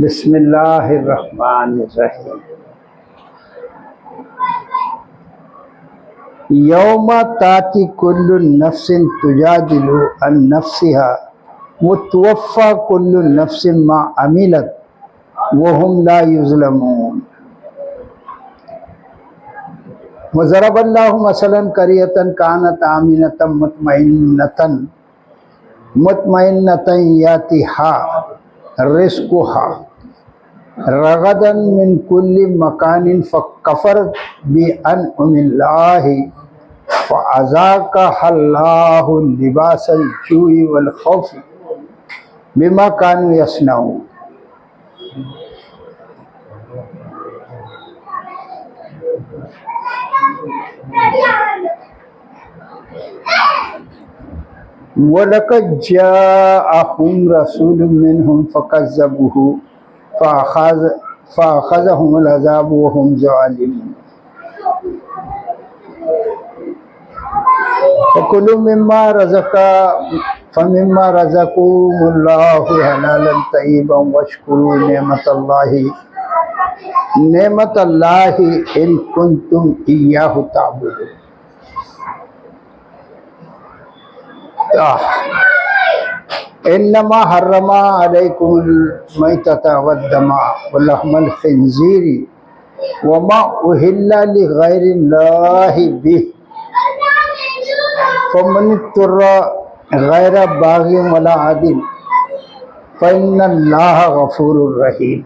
बिस्मिल्लाहिर्रहमानिर्रहीम। यौमा ताती कुल्लु नफ्सिन तुजादिलु अन नफ्सिहा व तुवफ़्फ़ा कुल्लु नफ्सिन मा अमिलत व हुम ला युज़लमून। व ज़रबल्लाहु मसलन क़रियतन कानत आमिनतन मुतमइन्नतन यातिहा रिज़्क़ुहा रगदन मिन कुल्ली मकानिन फ़कफ़रत बिअनउमिल्लाहि फ़अज़ाक़हल्लाहु लिबासल जूइ वल खौफ़ि बिमा कानू यसनऊन। वलक़द जाअहुम रसूलुम मिनहुम फ़कज़्ज़बूहु फ़अख़ज़हुमुल अज़ाबु व हुम ज़ालिमून। फ़कुलू मिम्मा रज़क़कुमुल्लाहु हलालन तय्यिबन वश्कुरू नेमतल्लाहि इन कुंतुम इय्याहु ताबुदून। इन्नमा हर्रमा अलैकुमुल मैतता वद्दमा वलहमल खिंज़ीरि वमा उहिल्ला लिग़ैरिल्लाहि बिहि फ़मनित्तुर्र गैर बाग़िन वला आदिल फ़इन्नल्लाहा गफ़ूरुर रहीम।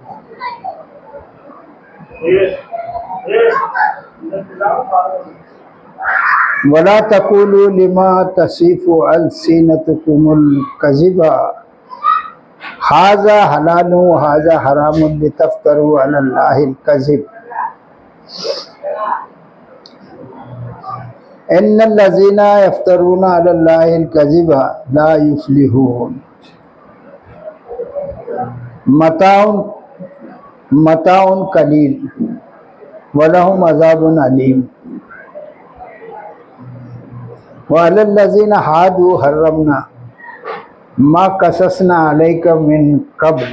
वला तक़ूलू लिमा तसिफ़ु अलसिनतकुमुल कज़िबा हाज़ा हलालुन व हाज़ा हरामुन लितफ़्तरू अलल्लाहिल कज़िब इन्नल्लज़ीना यफ़्तरूना अलल्लाहिल कज़िबा ला युफ़्लिहून। मताउन कलील वलहुम अज़ाबुन अलीम। वअलल्लज़ीना हादू हर्रमना मा कससना अलैका मिन क़ब्ल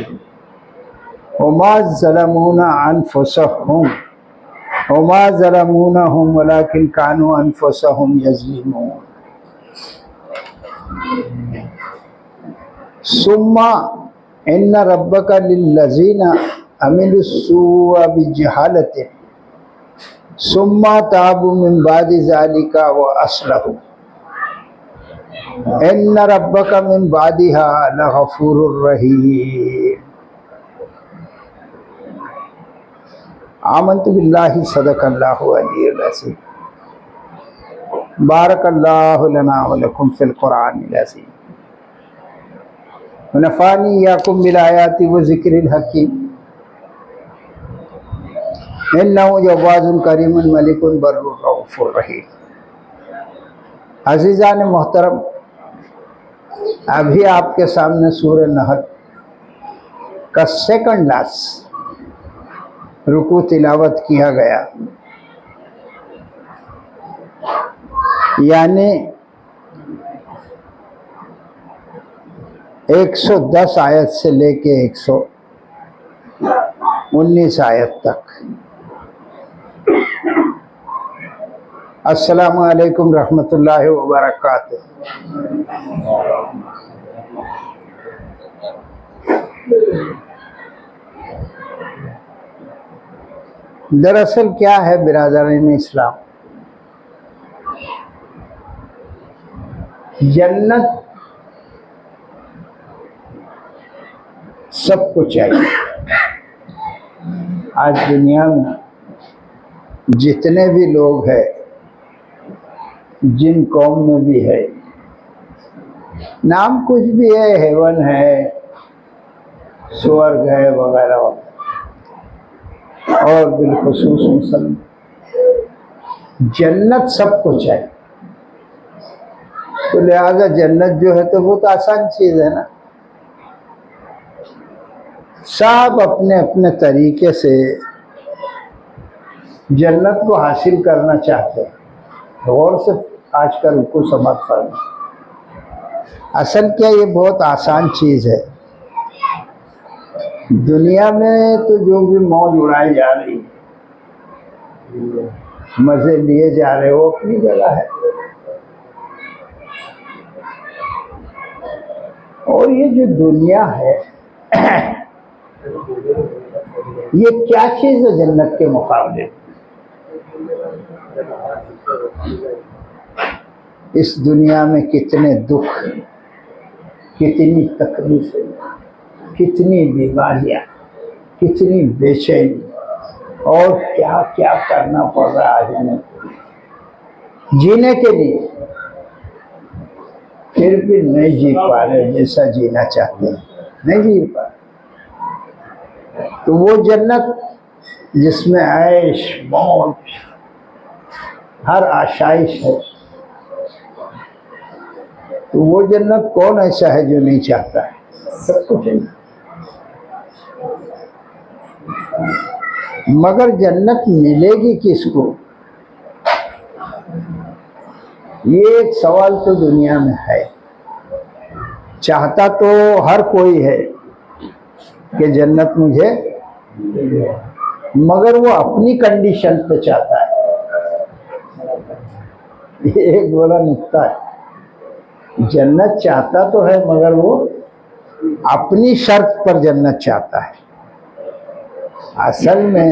वमा ज़लमूनहुम वलाकिन कानू अनफुसहुम यज़लिमून। सुम्मा इन्न रब्बका लिल्लज़ीना अमिलुस्सूअ बिजहालतिन सुम्मा ताबू मिन बादि ज़ालिका व अस्लहू इन्न रब्बका मिन बादिहा लग़फ़ूरुर रहीम। आमन्तु बिल्लाहि सदक़ल्लाहु अलियुल अज़ीम। बारकल्लाहु लना व लकुम फ़िल क़ुरआनिल अज़ीम व नफ़अनी इय्याकुम बिल आयाति व ज़िक्रिल हकीम। इन्नहु जव्वादुन करीमुन मलिकुन बर्रुर रऊफ़ुर रहीम। अज़ीज़ान मोहतरम, अभी आपके सामने सूरह नहल का सेकंड लास्ट रुकू तिलावत किया गया, यानी 110 आयत से लेके 119 आयत तक। अस्सलामु अलैकुम रहमतुल्लाहि व बरकातुहू। दरअसल क्या है बिरादरीन इस्लाम, जन्नत सबको चाहिए। आज दुनिया में जितने भी लोग हैं, जिन कौम में भी है, नाम कुछ भी है, हेवन है, स्वर्ग है वगैरह वगैरह, और बिलखुसूस मुसलमान, जन्नत सबको चाहिए। तो लिहाजा जन्नत जो है तो बहुत आसान चीज़ है ना। सब अपने अपने तरीके से जन्नत को हासिल करना चाहते हैं। गौर से आज कल को समझ पाए। असल क्या, ये बहुत आसान चीज़ है। दुनिया में तो जो भी मौज उड़ाई जा रही है, मजे लिए जा रहे हो, अपनी जगह है। और ये जो दुनिया है ये क्या चीज है जन्नत के मुकाबले? इस दुनिया में कितने दुख, कितनी तकलीफें, कितनी बीमारियां, कितनी बेचैनी, और क्या क्या करना पड़ रहा है आदमी जीने के लिए, फिर भी नहीं जी पा रहे जैसा जीना चाहते हैं, नहीं जी पा रहे। तो वो जन्नत जिसमें ऐश मौज हर आशाइश है, तो वो जन्नत कौन ऐसा है जो नहीं चाहता है? सब कुछ है। मगर जन्नत मिलेगी किसको, ये एक सवाल तो दुनिया में है। चाहता तो हर कोई है कि जन्नत मुझे, मगर वो अपनी कंडीशन पे चाहता है। ये एक बड़ा नुक्ता है। जन्नत चाहता तो है मगर वो अपनी शर्त पर जन्नत चाहता है। असल में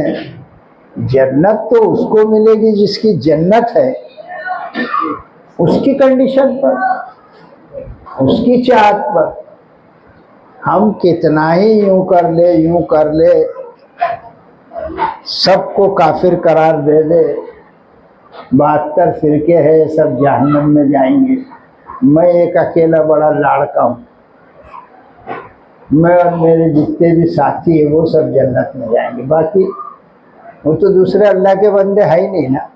जन्नत तो उसको मिलेगी जिसकी जन्नत है, उसकी कंडीशन पर, उसकी चाहत पर। हम कितना ही यूं कर ले, सबको काफिर करार दे दे, 72 फिरके है, सब जहन्नम में जाएंगे, मैं एक अकेला बड़ा लाड़का हूँ, मैं और मेरे जितने भी साथी है वो सब जन्नत में जाएंगे, बाकी वो तो दूसरे अल्लाह के बंदे है ही नहीं ना,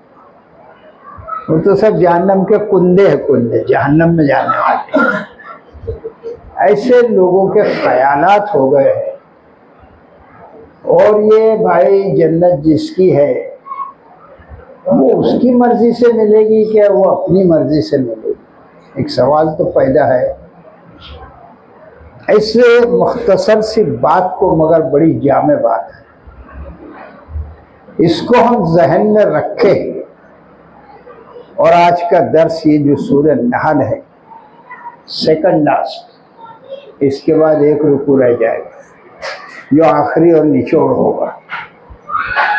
वो तो सब जहन्नम के कुंदे है, कुंदे जहन्नम में जाने वाले। ऐसे लोगों के ख्यालात हो गए हैं। और ये भाई जन्नत जिसकी है वो उसकी मर्जी से मिलेगी क्या, वो अपनी मर्जी से मिलेगी? एक सवाल तो पैदा है। ऐसे मुख्तसर सी बात को मगर बड़ी जामे बात है, इसको हम जहन में रखें। और आज का दर्स ये जो सूरह नहल है, सेकंड लास्ट, इसके बाद एक रुकू रह जाएगा जो आखिरी और निचोड़ होगा।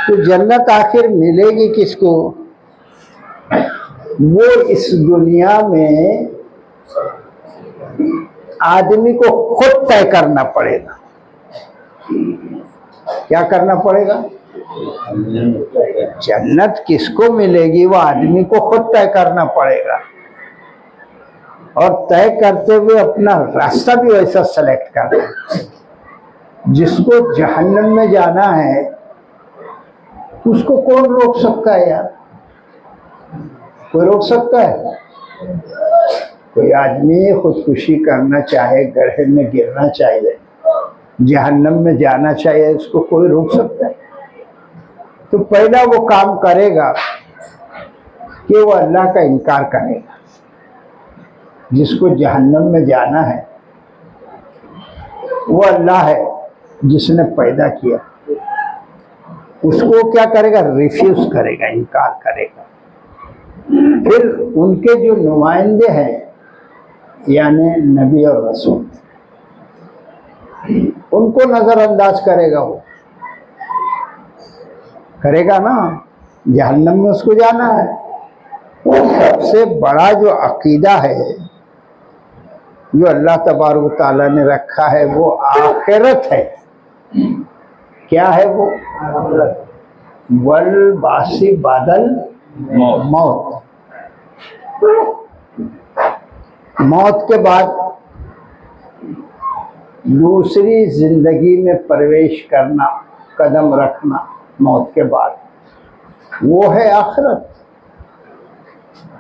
तो जन्नत आखिर मिलेगी किसको? वो इस दुनिया में आदमी को खुद तय करना पड़ेगा। क्या करना पड़ेगा? जन्नत किसको मिलेगी वो आदमी को खुद तय करना पड़ेगा, और तय करते हुए अपना रास्ता भी वैसा सेलेक्ट करना है। जिसको जहन्नम में जाना है उसको कौन रोक सकता है यार? कोई रोक सकता है? कोई आदमी खुदकुशी करना चाहे, गड्ढे में गिरना चाहिए, जहन्नम में जाना चाहिए, उसको कोई रोक सकता है? तो पहला वो काम करेगा कि वो अल्लाह का इनकार करेगा। जिसको जहन्नम में जाना है वो अल्लाह है जिसने पैदा किया, उसको क्या करेगा? रिफ्यूज करेगा, इनकार करेगा। फिर उनके जो नुमाइंदे हैं यानी नबी और रसूल, उनको नजरअंदाज करेगा। वो करेगा ना, जहन्नम में उसको जाना है। सबसे बड़ा जो अकीदा है जो अल्लाह तबारक ताला ने रखा है वो आखिरत है। क्या है वो? वल बासी बादल मौत। मौत के बाद दूसरी जिंदगी में प्रवेश करना, कदम रखना मौत के बाद, वो है आखिरत।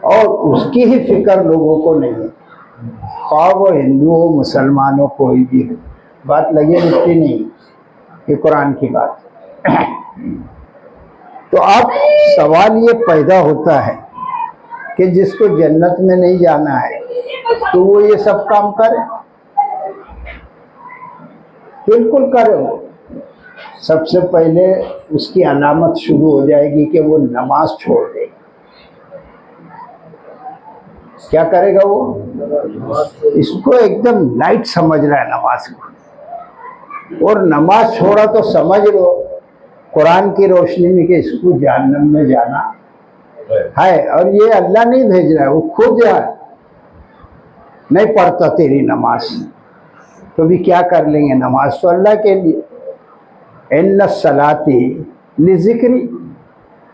और उसकी ही फिक्र लोगों को नहीं है, ख्वाह वो हिंदू हो, मुसलमान हो, कोई भी हो। बात लगे लिखती नहीं, ये कुरान की बात। तो अब सवाल ये पैदा होता है कि जिसको जन्नत में नहीं जाना है तो वो ये सब काम करे? बिल्कुल करे। सबसे पहले उसकी अलामत शुरू हो जाएगी कि वो नमाज छोड़ देगा। क्या करेगा वो? इसको एकदम लाइट समझ रहा है नमाज को, और नमाज छोड़ा तो समझ लो कुरान की रोशनी में कि इसको जहन्नम में जाना है। और ये अल्लाह नहीं भेज रहा है, वो खुद नहीं पढ़ता तेरी नमाज, तो भी क्या कर लेंगे? नमाज तो अल्लाह के लिए। इन्ना सलाती लिज़िक्री,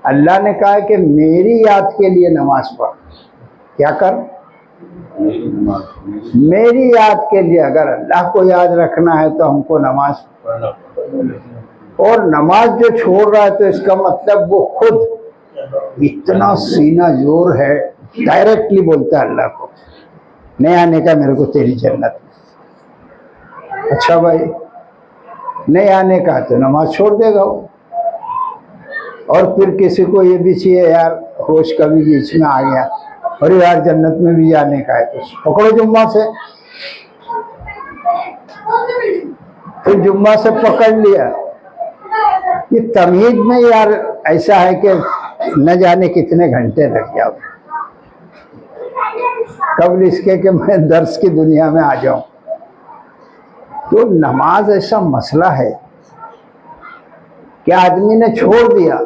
अल्लाह ने कहा कि मेरी याद के लिए नमाज पढ़। क्या कर? मेरी याद के लिए। अगर अल्लाह को याद रखना है तो हमको नमाज पढ़ना, और नमाज जो छोड़ रहा है तो इसका मतलब वो खुद इतना सीना जोर है, डायरेक्टली बोलता है अल्लाह को, नहीं आने का मेरे को तेरी जन्नत में। अच्छा भाई, नहीं आने का तो नमाज छोड़ देगा वो। और फिर किसी को ये भी चाहिए यार, होश कभी बीच में आ गया, अरे यार जन्नत में भी जाने का है, तो पकड़ो जुम्मा से। फिर जुम्मा से पकड़ लिया, ये तमीज में यार ऐसा है कि न जाने कितने घंटे लग जाओ कब इसके कि मैं दर्स की दुनिया में आ जाऊं। तो नमाज ऐसा मसला है कि आदमी ने छोड़ दिया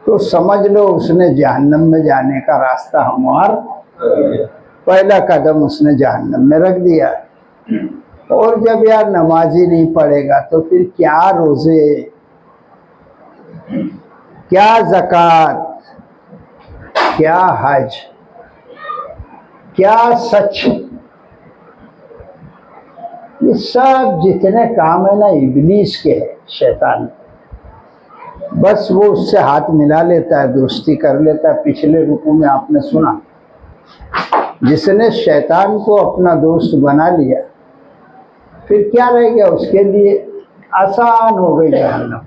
तो समझ लो उसने जहन्नम में जाने का रास्ता हमवार, पहला कदम उसने जहन्नम में रख दिया। और जब यार नमाज ही नहीं पढ़ेगा तो फिर क्या रोजे, क्या ज़कात, क्या हज, क्या सच, ये सब जितने काम है ना इब्लीस के है, शैतान। बस वो उससे हाथ मिला लेता है, दोस्ती कर लेता है। पिछले रुकू में आपने सुना, जिसने शैतान को अपना दोस्त बना लिया फिर क्या रह गया उसके लिए? आसान हो गई जहन्नम,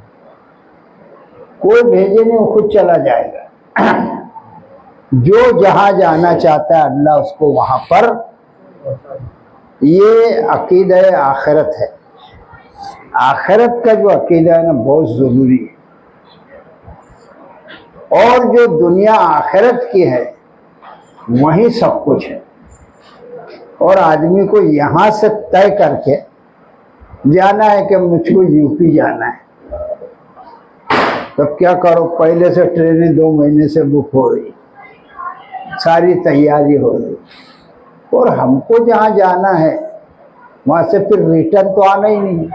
कोई भेजे नहीं, वो खुद चला जाएगा। जो जहां जाना चाहता है अल्लाह उसको वहां पर। ये अकीदा आखिरत है। आखिरत का जो अकीदा है ना बहुत जरूरी है। और जो दुनिया आखिरत की है वही सब कुछ है। और आदमी को यहाँ से तय करके जाना है कि मुझको यूपी जाना है, तब क्या करो? पहले से ट्रेनें 2 महीने से बुक हो रही, सारी तैयारी हो रही, और हमको जहाँ जाना है वहाँ से फिर रिटर्न तो आना ही नहीं,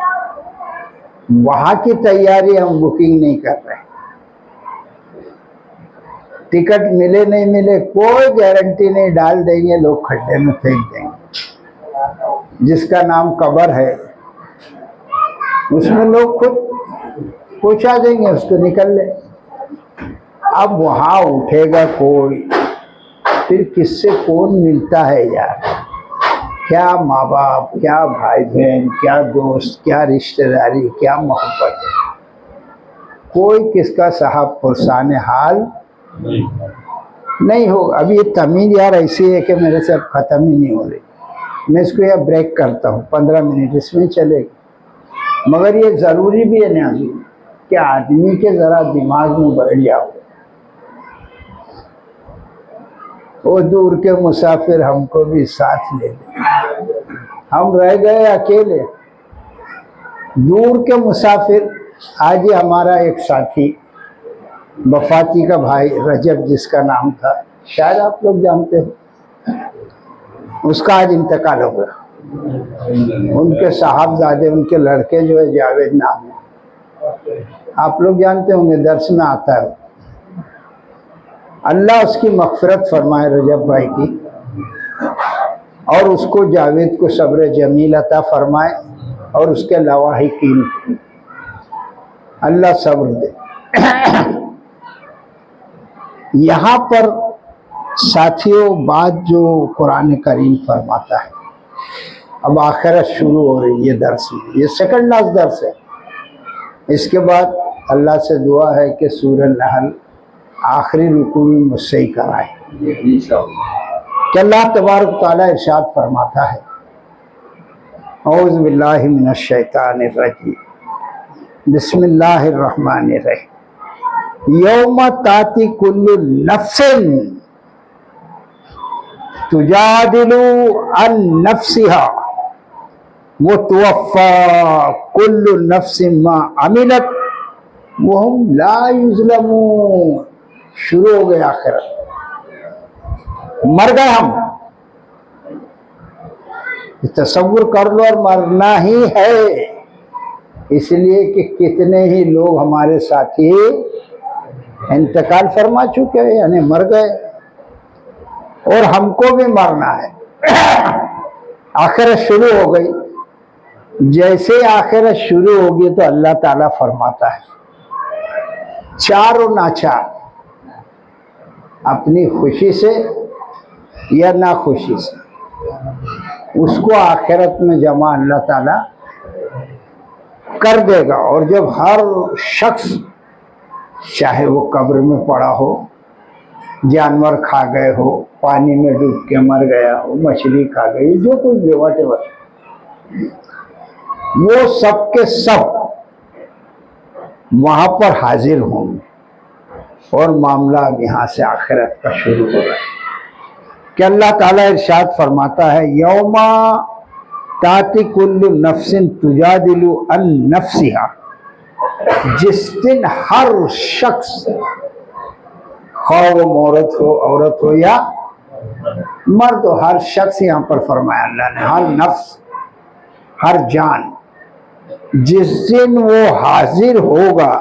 वहाँ की तैयारी हम बुकिंग नहीं कर रहे। टिकट मिले नहीं मिले कोई गारंटी नहीं, डाल देंगे लोग, खड्डे में फेंक देंगे। जिसका नाम कब्र है उसमें लोग खुद पहुंचा देंगे उसको, निकल ले। अब वहां उठेगा कोई, फिर किससे कौन मिलता है यार? क्या माँ बाप, क्या भाई बहन, क्या दोस्त, क्या रिश्तेदारी, क्या मोहब्बत है? कोई किसका साहब पुरसाने हाल नहीं हो। अभी ये तमीज यार ऐसी है कि मेरे से अब ख़त्म ही नहीं हो रही। मैं इसको यार ब्रेक करता हूँ, 15 मिनट इसमें चलेगी। मगर ये ज़रूरी भी है ना कि आदमी के ज़रा दिमाग में बैठ जाओ। वो दूर के मुसाफिर हमको भी साथ ले लें, हम रह गए अकेले। दूर के मुसाफिर, आज ही हमारा एक साथी वफाती का भाई रजब जिसका नाम था, शायद आप लोग जानते हो, उसका आज इंतकाल हो गया। उनके साहबजादे, उनके लड़के जो है जावेद नाम है, आप लोग जानते होंगे, दर्स में आता है। अल्लाह उसकी मग़फ़िरत फरमाए रजब भाई की, और उसको जावेद को सब्र जमील अता फरमाए, और उसके लवाहिकीन अल्लाह सब्र दे। यहाँ पर साथियों बात जो कुरान करीम फरमाता है, अब आखिरत शुरू हो रही है दर्स में, ये सेकंड लास्ट दर्स है। इसके बाद अल्लाह से दुआ है कि सूरह नहल आखिरी रुकू में मुझसे ही कराए कि अल्लाह तबारक तआला इरशाद फरमाता है, औज़ु बिल्लाहि मिनश शैतानिर रजीम, बिस्मिल्लाहिर्रहमानिर्रहीम। यौम ताती कुल्लु नफ्सिन तुजादिलु अन नफ्सिहा वो तुवफ़्फ़ा कुल्लु नफ्सिन मा अमिलत वहुम ला युज़लमून। शुरू हो गया आखिरत। मर गए हम, तसव्वुर कर लो, और मरना ही है, इसलिए कि कितने ही लोग हमारे साथी इंतकाल फरमा चुके हैं, यानी मर गए, और हमको भी मरना है। आखिरत शुरू हो गई। जैसे आखिरत शुरू होगी तो अल्लाह ताला फरमाता है, चार और नाचार, अपनी खुशी से या ना खुशी से, उसको आखिरत में जमा अल्लाह ताला कर देगा। और जब हर शख्स, चाहे वो कब्र में पड़ा हो, जानवर खा गए हो, पानी में डूब के मर गया हो, मछली खा गई, जो कुछ भी व्हाटएवर, वो सब के सब वहां पर हाजिर होंगे। और मामला अब यहाँ से आखिरत का शुरू हो रहा है कि अल्लाह ताला इरशाद फरमाता है, यौमा ताती कुल्लु नफ्सिन तुजादिलु अन नफ्सिहा। जिस दिन हर शख्स, खा वो औरत हो या मर्द हो, हर शख्स यहाँ पर फरमाया अल्लाह ने, हर नफ्स, हर जान, जिस दिन वो हाजिर होगा,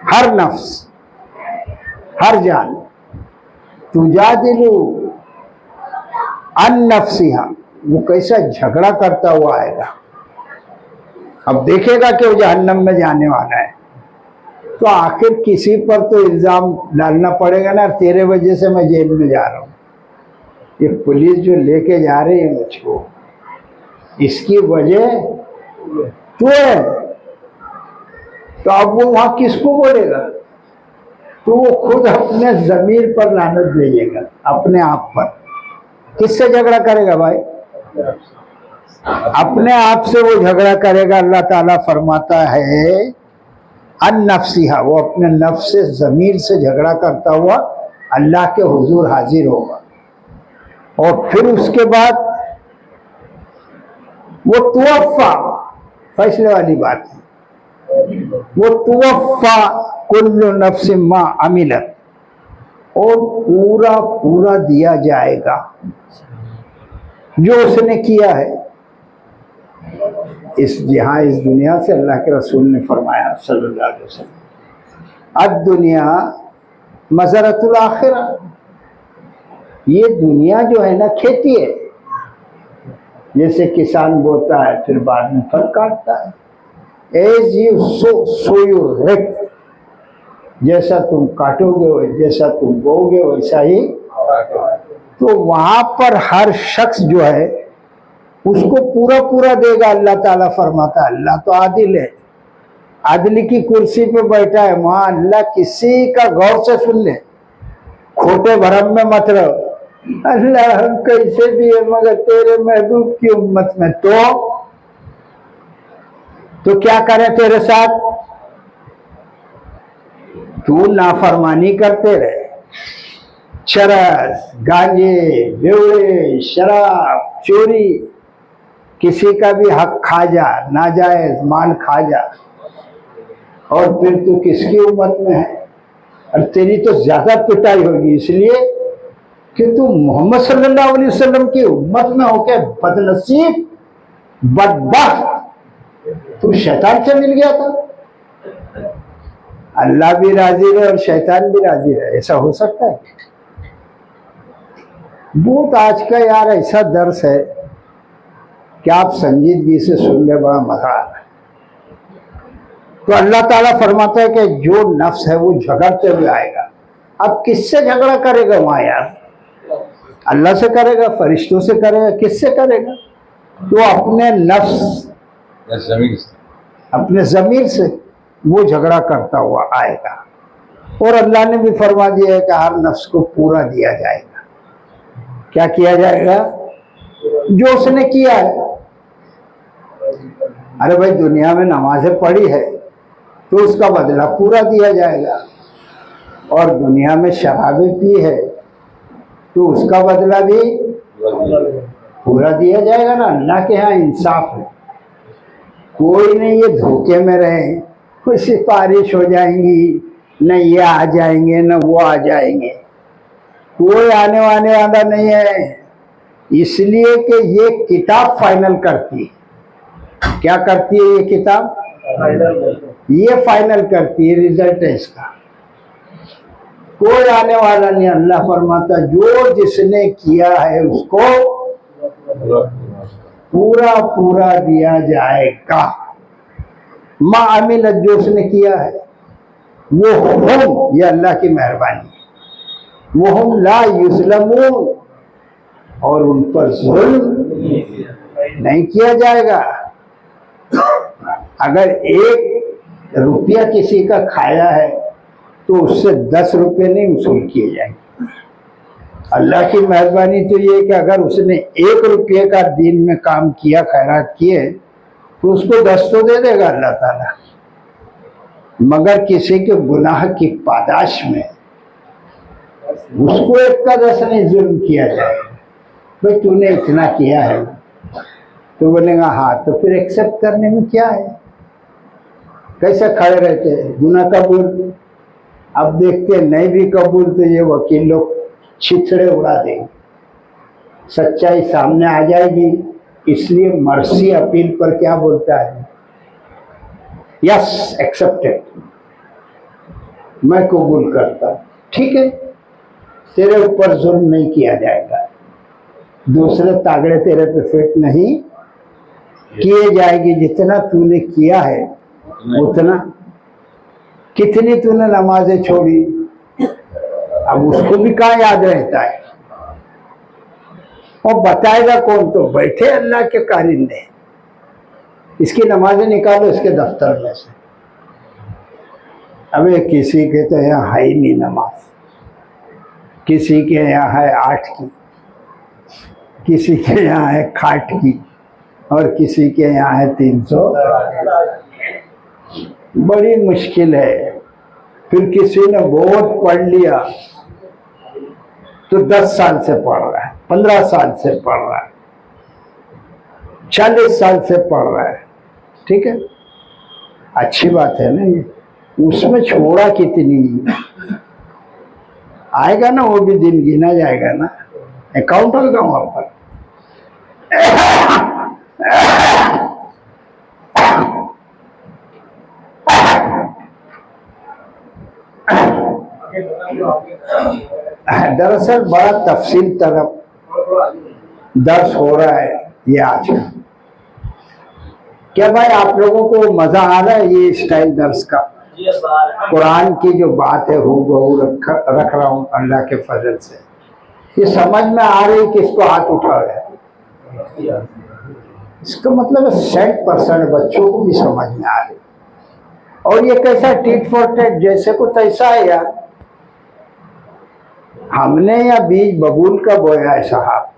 हर नफ्स, हर जान, तुजादिलु अन नफ्सिहा, वो कैसा झगड़ा करता हुआ आएगा। अब देखेगा कि वो जहन्नम में जाने वाला है, तो आखिर किसी पर तो इल्जाम डालना पड़ेगा ना, तेरे वजह से मैं जेल में जा रहा हूँ, ये पुलिस जो लेके जा रही है मुझको, इसकी वजह तू है। तो अब वो वहां किसको बोलेगा? तो वो खुद अपने जमीर पर लानत भेजेगा, अपने आप पर। किससे झगड़ा करेगा भाई? अपने आप से वो झगड़ा करेगा। अल्लाह ताला फरमाता है अन नफ्सिहा, वो अपने नफ्स से, जमीर से झगड़ा करता हुआ अल्लाह के हुजूर हाजिर होगा। और फिर उसके बाद वो तुवफ़्फ़ा, फैसले वाली बात है, वो तुवफ़्फ़ा कुल्लु नफ्सिन मा अमिलत, और पूरा पूरा दिया जाएगा जो उसने किया है। इस दुनिया से अल्लाह के रसूल ने फरमाया सल्लल्लाहु अलैहि वसल्लम, अद दुनिया मज़रतुल आखिरा, ये दुनिया जो है ना खेती है। जैसे किसान बोता है, फिर बाद में फल काटता है। As you sow you reap, जैसा तुम काटोगे, जैसा तुम बोओगे, वैसा ही। तो वहां पर हर शख्स जो है उसको पूरा पूरा देगा। अल्लाह ताला फरमाता है, अल्लाह तो आदिल है, आदली की कुर्सी पे बैठा है। वहां अल्लाह किसी का गौर से सुन ले, खोटे भरम में मत रहो। अल्लाह हम कैसे भी है मगर तेरे महबूब की उम्मत में, तो क्या करे तेरे साथ? तू नाफरमानी करते रहे, चरस, गांजे, बेवड़े, शराब, चोरी, किसी का भी हक खा जा, नाजायज माल खा जा, और फिर तू किसकी उम्मत में है? और तेरी तो ज्यादा पिटाई होगी, इसलिए कि तू मोहम्मद सल्लल्लाहु अलैहि वसल्लम की उम्मत में होकर बदनसीब, बदबख्त, तू शैतान से मिल गया था। अल्लाह भी राजी रहे और शैतान भी राजी रहे, ऐसा हो सकता है? बहुत आज का यार ऐसा दर्स है कि आप संजीदगी से सुन ले, बड़ा मजा आ रहा है। तो अल्लाह ताला फरमाता है कि जो नफ्स है वो झगड़ते हुए आएगा। अब किससे झगड़ा करेगा वहां यार? अल्लाह से करेगा, फरिश्तों से करेगा, किससे करेगा? तो अपने नफ्स, अपने जमीर से वो झगड़ा करता हुआ आएगा। और अल्लाह ने भी फरमा दिया है कि हर नफ्स को पूरा दिया जाएगा। क्या किया जाएगा? जो उसने किया है। अरे भाई दुनिया में नमाजें पढ़ी है तो उसका बदला पूरा दिया जाएगा, और दुनिया में शराबें पी है तो उसका बदला भी पूरा दिया जाएगा ना। अल्लाह के यहाँ इंसाफ है, कोई नहीं ये धोखे में रहे, कोई सिफारिश हो जाएंगी, न ये आ जाएंगे न वो आ जाएंगे, कोई आने वाला नहीं है। इसलिए कि ये किताब फाइनल करती है। क्या करती है ये किताब? ये फाइनल करती है रिजल्ट है इसका। कोई आने वाला नहीं। अल्लाह फरमाता जो जिसने किया है उसको पूरा पूरा दिया जाएगा। माँ अमिल जो उसने किया है वो हम, ये अल्लाह की मेहरबानी है, वो हम ला युज़लमून, और उन पर जुल्म नहीं किया जाएगा। अगर 1 रुपया किसी का खाया है तो उससे 10 रुपये नहीं वसूल किए जाएंगे। अल्लाह की मेहरबानी तो ये कि अगर उसने 1 रुपये का दिन में काम किया, खैरात किए, तो उसको 10 तो दे देगा अल्लाह ताला, मगर किसी के गुनाह की पादाश में उसको 1 का 10 नहीं जुल्म किया जाएगा। भाई तूने इतना किया है, तो बोलेगा हाँ, तो फिर एक्सेप्ट करने में क्या है? कैसे खड़े रहते हैं? गुनाह कबूल, अब देखते नहीं भी कबूल तो ये वकील लोग छिछड़े उड़ा देंगे, सच्चाई सामने आ जाएगी। इसलिए मर्सी अपील पर क्या बोलता है? यस एक्सेप्टेड, मैं कबूल करता हूं, ठीक है, तेरे ऊपर जुल्म नहीं किया जाएगा, दूसरे तागड़े तेरे पे फिट नहीं किए जाएगी। जितना तूने किया है उतना, कितनी तूने नमाजें छोड़ी, अब उसको भी कहाँ याद रहता है? और बताएगा कौन? तो बैठे अल्लाह के कारिंदे, इसकी नमाजें निकालो इसके दफ्तर में से। अबे किसी के तो यहाँ है ही नहीं नमाज, किसी के यहाँ है 8 की, किसी के यहाँ है खाट की, और किसी के यहाँ है 300। बड़ी मुश्किल है। फिर किसी ने बहुत पढ़ लिया तो 10 साल से पढ़ रहा है, 15 साल से पढ़ रहा है, 40 साल से पढ़ रहा है, ठीक है, अच्छी बात है ना ये। उसमें छोड़ा कितनी आएगा ना, वो भी दिन गिना जाएगा ना, अकाउंट होगा वहां पर। दरअसल बड़ा तफसील तरफ दर्स हो रहा है ये आज का। क्या भाई आप लोगों को मजा आ रहा है ये स्टाइल दर्स का? कुरान की जो बात है हूबहू रख रहा हूँ अल्लाह के फजल से। ये समझ में आ रही कि इसको हाथ उठा है, इसका मतलब 100% बच्चों को भी समझ में आ रही। और ये कैसा टिट फॉर टेट जैसे कुछ ऐसा है यार, हमने या बीज बबूल का बोया है साहब,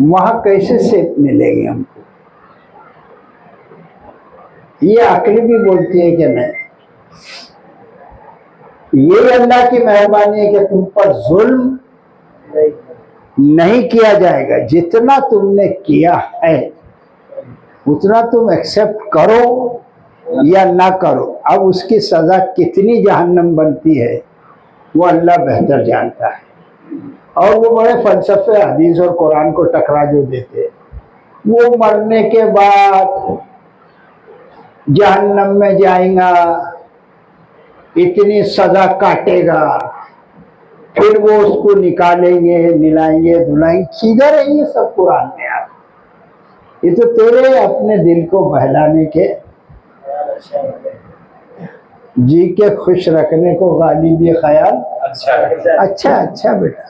वहां कैसे सेब मिलेंगे हमको? ये अकल भी बोलती है कि नहीं। ये अल्लाह की मेहरबानी है कि तुम पर जुल्म नहीं किया जाएगा। जितना तुमने किया है उतना तुम एक्सेप्ट करो या ना करो। अब उसकी सजा कितनी जहन्नम बनती है वो अल्लाह बेहतर जानता है। और वो बड़े फलसफे हदीस और कुरान को टकरा जो देते, वो मरने के बाद जहन्नम में जाएगा, इतनी सजा काटेगा, फिर वो उसको निकालेंगे, निलाएंगे, धुलाएंगे। किधर है ये सब कुरान में यार? ये तो तेरे अपने दिल को बहलाने के, जी के खुश रखने को गालिब ये ख्याल अच्छा बेटा,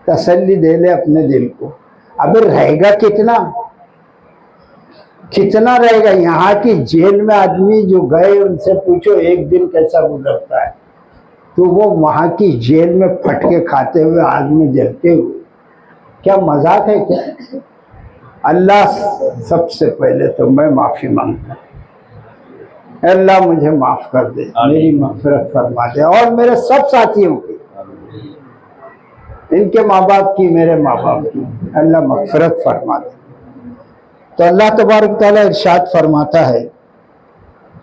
तसल्ली दे ले अपने दिल को। अब रहेगा कितना रहेगा? यहाँ की जेल में आदमी जो गए उनसे पूछो एक दिन कैसा गुजरता है, तो वो वहां की जेल में फटके खाते हुए, आग में जलते हुए, क्या मजाक है क्या? अल्लाह सबसे पहले तो मैं माफी मांगता हूँ, अल्लाह मुझे माफ कर दे, मेरी मग़फ़िरत फरमा दे, और मेरे सब साथियों की, इनके माँ बाप की, मेरे माँ बाप की, अल्लाह मग़फ़िरत फरमा दे। तो अल्लाह तबारक तआला इरशाद फरमाता है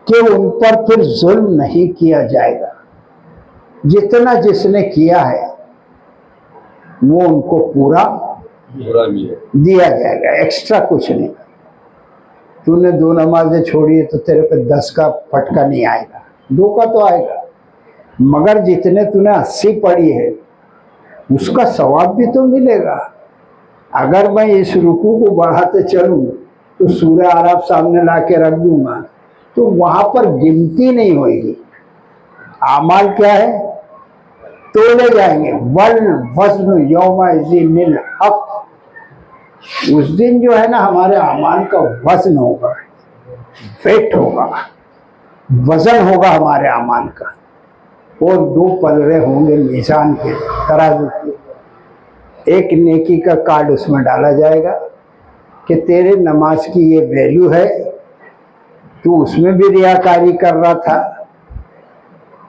कि उन पर फिर जुल्म नहीं किया जाएगा, जितना जिसने किया है वो उनको पूरा दिया जाएगा, एक्स्ट्रा कुछ नहीं। तूने 2 नमाजें छोड़ी है तो तेरे पे 10 का फटका नहीं आएगा, 2 का तो आएगा, मगर जितने तूने 80 पढ़ी है उसका सवाब भी तो मिलेगा। अगर मैं इस रुकू को बढ़ाते चलूं तो सूरह आराफ सामने ला के रख दूंगा तो वहां पर गिनती नहीं होगी। आमाल क्या है, तोले जाएंगे, वल वज़्न यौमइज़िनिल हक़, उस दिन जो है ना हमारे अमाल का वजन होगा, वेट होगा, वजन होगा हमारे अमाल का, और 2 पलड़े होंगे मीज़ान के, तराजू के। एक नेकी का कार्ड उसमें डाला जाएगा कि तेरे नमाज की ये वैल्यू है, तू उसमें भी रियाकारी कर रहा था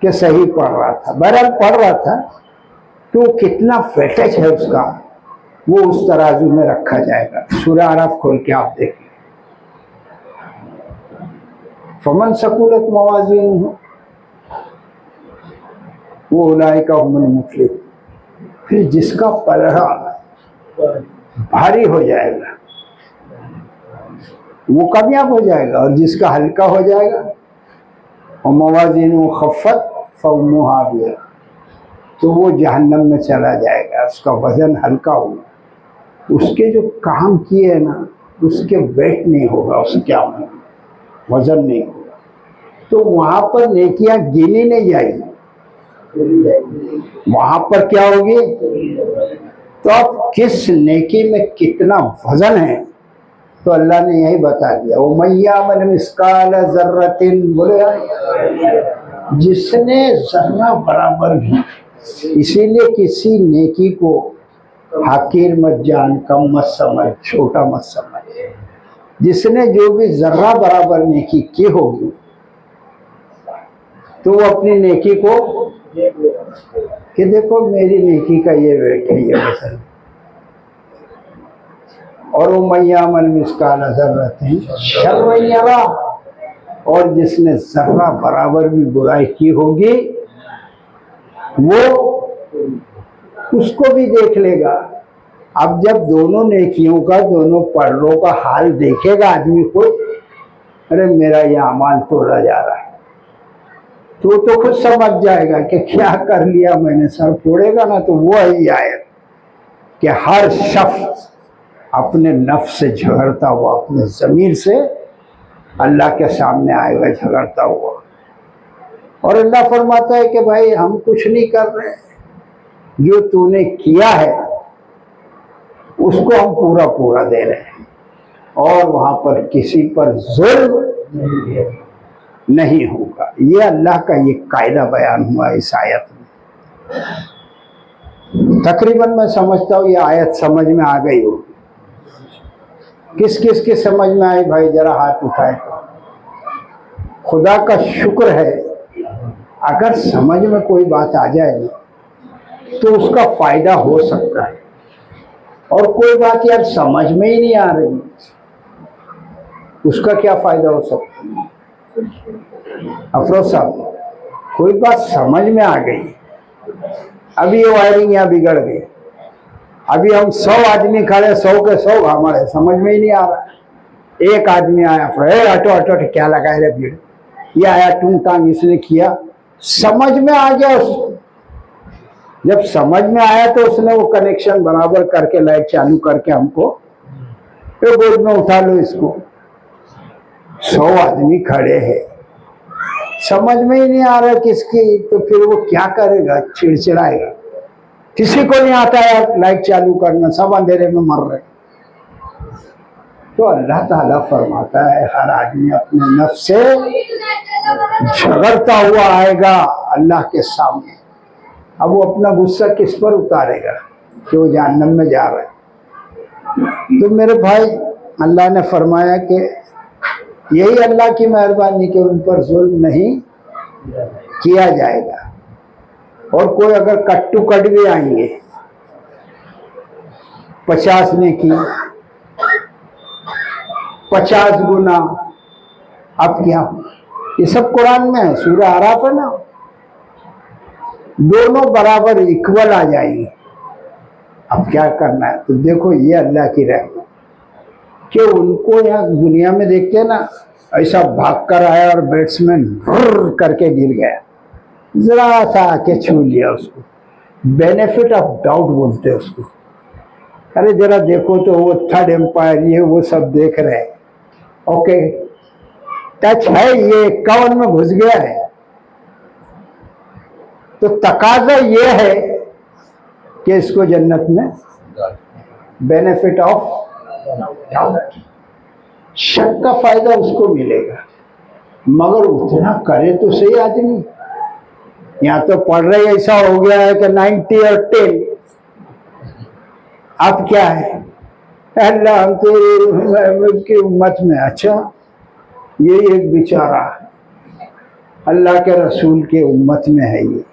कि सही पढ़ रहा था, बहरहाल पढ़ रहा था, तो कितना वेटेज है उसका वो उस तराजू में रखा जाएगा। सूरह आराफ खोल के आप देखिए, फमन सकुलत मवाज़ीनुहु वो उलाइका हुमुल मुफ़लिहून, फिर जिसका पलड़ा भारी हो जाएगा वो कामयाब हो जाएगा, और जिसका हल्का हो जाएगा और मवाज़ीनुहु खफ़्फ़त फउम्मुहु हाविया, तो वो जहन्नम में चला जाएगा, उसका वजन हल्का होगा, उसके जो काम किए ना उसके वेट नहीं होगा, उसके वजन नहीं होगा, तो वहां पर नेकियां गिनी नहीं जाएगी, वहां पर क्या होगी, तो अब किस नेकी में कितना वजन है, तो अल्लाह ने यही बता दिया, वो मय्यामल मिस्काल ज़र्रतिन, बोले जिसने जर्रा बराबर भी, इसीलिए किसी नेकी को हकीर मत जान, कम मत समझ, छोटा मत समझ, जिसने जो भी जर्रा बराबर नेकी की होगी तो वो अपनी नेकी को कि देखो मेरी नेकी का ये वेट है, ये वजन, और वो मय्यामल मिस्काल ज़र्रतिन शर्रन यरा, और जिसने जर्रा बराबर भी बुराई की होगी वो उसको भी देख लेगा। अब जब दोनों नेकियों का, दोनों पलड़ों का हाल देखेगा आदमी को, अरे मेरा ये अमाल तोड़ा जा रहा है, तो खुद समझ जाएगा कि क्या कर लिया मैंने। सर फोड़ेगा ना तो वो ही आयत कि हर शख्स अपने नफ्स से झगड़ता हुआ, अपने ज़मीर से अल्लाह के सामने आएगा झगड़ता हुआ, और अल्लाह फरमाता है कि भाई हम कुछ नहीं कर रहे, जो तूने किया है उसको हम पूरा पूरा दे रहे हैं, और वहां पर किसी पर जुल्म नहीं होगा। ये अल्लाह का ये कायदा बयान हुआ इस आयत में। तकरीबन मैं समझता हूँ ये आयत समझ में आ गई होगी। किस किस के समझ में आई भाई, जरा हाथ उठाए। खुदा का शुक्र है अगर समझ में कोई बात आ जाए ना तो उसका फायदा हो सकता है, और कोई बात यार समझ में ही नहीं आ रही, उसका क्या फायदा हो सकता है। अफरोज साहब, कोई बात समझ में आ गई, अभी ये वायरिंग यहाँ बिगड़ गई, अभी हम 100 आदमी खड़े, 100 के 100 हमारे समझ में ही नहीं आ रहा। एक आदमी आया, हटो हटो क्या लगाए रे भीड़, ये आया टूंग टांग इसने किया, समझ में आ गया उसको। जब समझ में आया तो उसने वो कनेक्शन बराबर करके लाइट चालू करके हमको गोद में उठा लो इसको। 100 आदमी खड़े हैं, समझ में ही नहीं आ रहा किसकी, तो फिर वो क्या करेगा, चिड़चिड़ाएगा। किसी को नहीं आता यार लाइट चालू करना, सब अंधेरे में मर रहे। तो अल्लाह ताला फरमाता है हर आदमी अपने नफ्स से झगड़ता हुआ आएगा अल्लाह के सामने। अब वो अपना गुस्सा किस पर उतारेगा कि वो जहन्नम में जा रहा है। तो मेरे भाई अल्लाह ने फरमाया कि यही अल्लाह की मेहरबानी कि उन पर जुल्म नहीं किया जाएगा। और कोई अगर कट्टू कट भी आएंगे 50 ने की 50 गुना, अब क्या, ये सब कुरान में है, सूरह आराफ है ना, दोनों बराबर इक्वल आ जाएंगे। अब क्या करना है? तो देखो ये अल्लाह की रहमत कि उनको यहाँ दुनिया में देखते हैं ना, ऐसा भाग कर आया और बैट्समैन करके गिर गया, जरा सा आके छू लिया उसको, बेनिफिट ऑफ डाउट बोलते हैं उसको। अरे जरा देखो तो वो थर्ड एम्पायर ये वो सब देख रहे हैं, ओके टच है, ये 51 में घुस गया है, तो तकाजा ये है कि इसको जन्नत में बेनिफिट ऑफ डाउट, शक का फायदा उसको मिलेगा, मगर उतना करे तो सही आदमी। यहाँ तो पढ़ रहे ऐसा हो गया है कि 90 और 10, अब क्या है, अल्लाह हम तो की उम्मत में, अच्छा ये एक बेचारा अल्लाह के रसूल के उम्मत में है ये,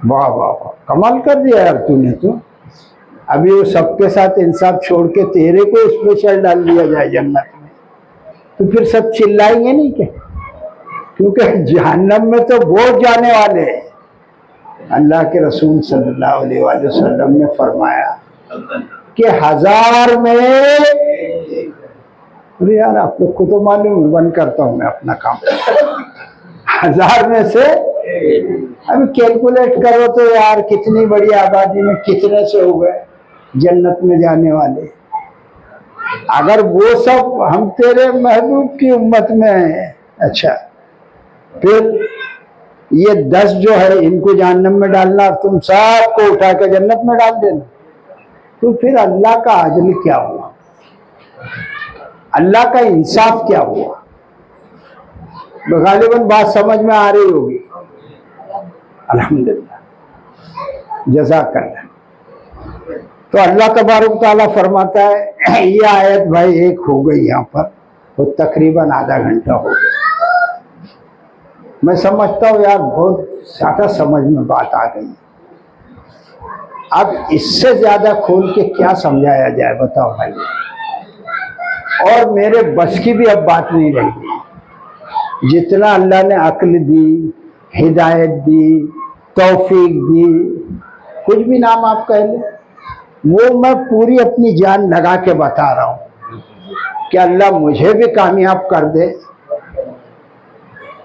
वाह वाह वाह, कमाल कर दिया यार तूने तो। अभी वो सबके साथ इंसाफ छोड़ के तेरे को स्पेशल डाल दिया जाए जन्नत में, तो फिर सब चिल्लाएंगे नहीं क्या? क्योंकि जहन्नम में तो बहुत जाने वाले हैं। अल्लाह के रसूल सल्लल्लाहु अलैहि वसल्लम ने फरमाया कि 1000 में, अरे यार आप लोग को तो मालूम है, बंद करता हूं मैं अपना काम, 1000 में से अभी कैलकुलेट करो तो यार कितनी बड़ी आबादी में कितने से हो गए जन्नत में जाने वाले। अगर वो सब हम तेरे महबूब की उम्मत में हैं, अच्छा फिर ये 10 जो है इनको जहन्नम में डालना, तुम सबको उठा के जन्नत में डाल देना, तो फिर अल्लाह का आदल क्या हुआ, अल्लाह का इंसाफ क्या हुआ? गालिबन बात समझ में आ रही होगी। अल्हम्दुलिल्लाह, जज़ाकल्लाह। तो अल्लाह तबारक तआला फरमाता है, ये आयत भाई एक हो गई यहाँ पर, तो तकरीबन आधा घंटा हो गया। मैं समझता हूँ यार बहुत ज्यादा समझ में बात आ गई। अब इससे ज्यादा खोल के क्या समझाया जाए बताओ भाई, और मेरे बस की भी अब बात नहीं रही। जितना अल्लाह ने अक्ल दी, हिदायत दी, तौफीक दी, कुछ भी नाम आप कह लें, वो मैं पूरी अपनी जान लगा के बता रहा हूँ कि अल्लाह मुझे भी कामयाब कर दे,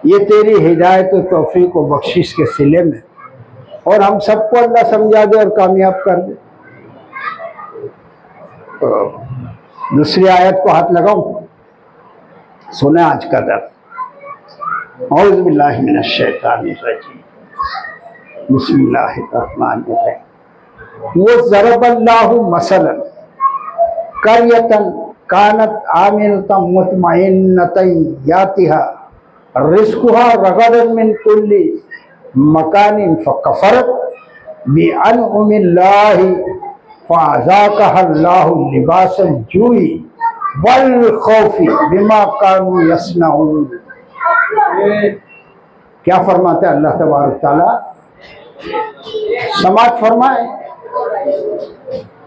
ये तेरी हिदायत और तौफीक और बख्शिश के सिले में, और हम सबको अल्लाह समझा दे और कामयाब कर दे। तो दूसरी आयत को हाथ लगाऊं, सुने आज का दर्द। औज़ु बिल्लाहि मिनश शैतानिर रजीम, बिस्मिल्लाहिर्रहमानिर्रहीम। वो ज़रबल्लाहु मसलन क़र्यतन कानत आमिनतन मुतमइन्नतन यातिहा रिज़्कुहा रगदन मिन कुल्ली मकानिन फ़कफ़रत बिअनउमिल्लाहि फ़अज़ाक़हल्लाहु लिबासल जूइ वल खौफ़ि बिमा कानू यस्नऊन। क्या फरमाते हैं अल्लाह तबारक तआला? समाज फरमाए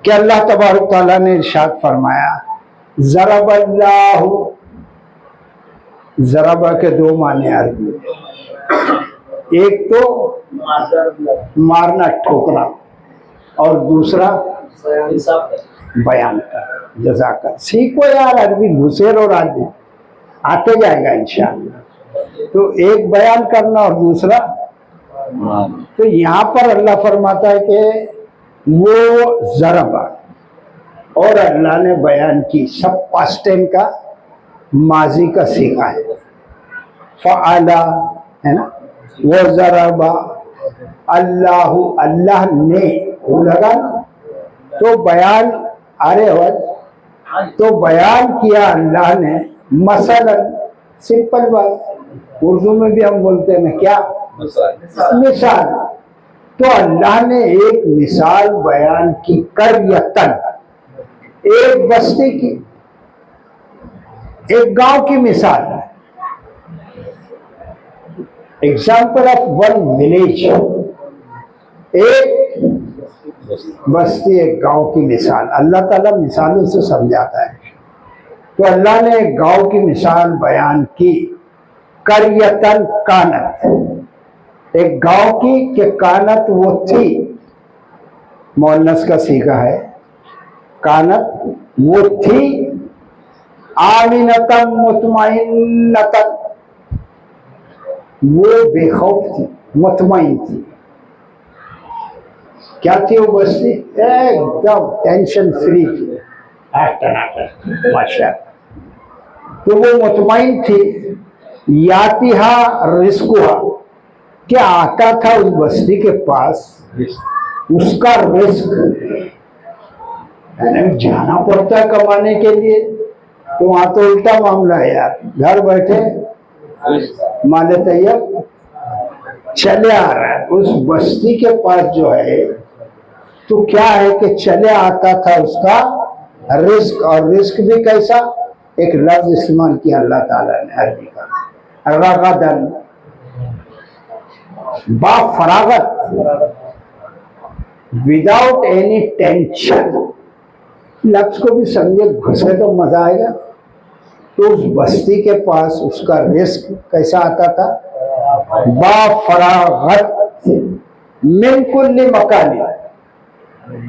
कि अल्लाह तबारक तआला ने इरशाद फरमाया, ज़रबल्लाहु, ज़रबा के दो माने अरबी, एक तो मारना ठोकना और दूसरा बयान कर। जज़ाकर सीखो यार अरबी, घुसेर और आदमी आते जाएगा इंशाअल्लाह। तो एक बयान करना और दूसरा, तो यहाँ पर अल्लाह फरमाता है कि वो ज़रबा, और अल्लाह ने बयान की, सब पास्ट टाइम का माजी का सीखा है। फ़अला है ना, वो ज़रबा, अल्लाहु, अल्लाह ने, वो लगा ना, तो बयान, अरे तो बयान किया अल्लाह ने, मसलन, सिंपल बात, उर्दू में भी हम बोलते हैं ना क्या, मिसाल। तो अल्लाह ने एक मिसाल बयान की, करियतन, एक बस्ती की, एक गांव की मिसाल, एग्जाम्पल ऑफ वन विलेज, एक बस्ती, एक गांव की मिसाल। अल्लाह ताला मिसालों से समझाता है। तो अल्लाह ने एक गांव की मिसाल बयान की, करियतन कानत, एक गांव की कि कानत वो थी, मोहन्नस का सीगा है, कानत वो थी, आमिनतन मुतमइन्नतन, वो बेखौफ थी, मुतमइन थी। क्या थी वो बस्ती? एकदम टेंशन फ्री थी, माशा। तो वो मुतमइन थी, यातिहा रिस्कुहा, क्या आता था उस बस्ती के पास उसका रिस्क, यानी जाना पड़ता है कमाने के लिए। तो वहां तो उल्टा मामला है यार, घर बैठे माले तैयब चले आ रहा है। उस बस्ती के पास जो है तो क्या है कि चले आता था उसका रिस्क, और रिस्क भी कैसा, एक लफ्ज इस्तेमाल किया अल्लाह ताला ने अरबी का, रगदन, बा फरागत, विदाउट एनी टेंशन। लफ्ज को भी समझे, घुसे तो मजा आएगा। तो उस बस्ती के पास उसका रिस्क कैसा आता था, बा फरागत, मिन कुल्ली मकानी,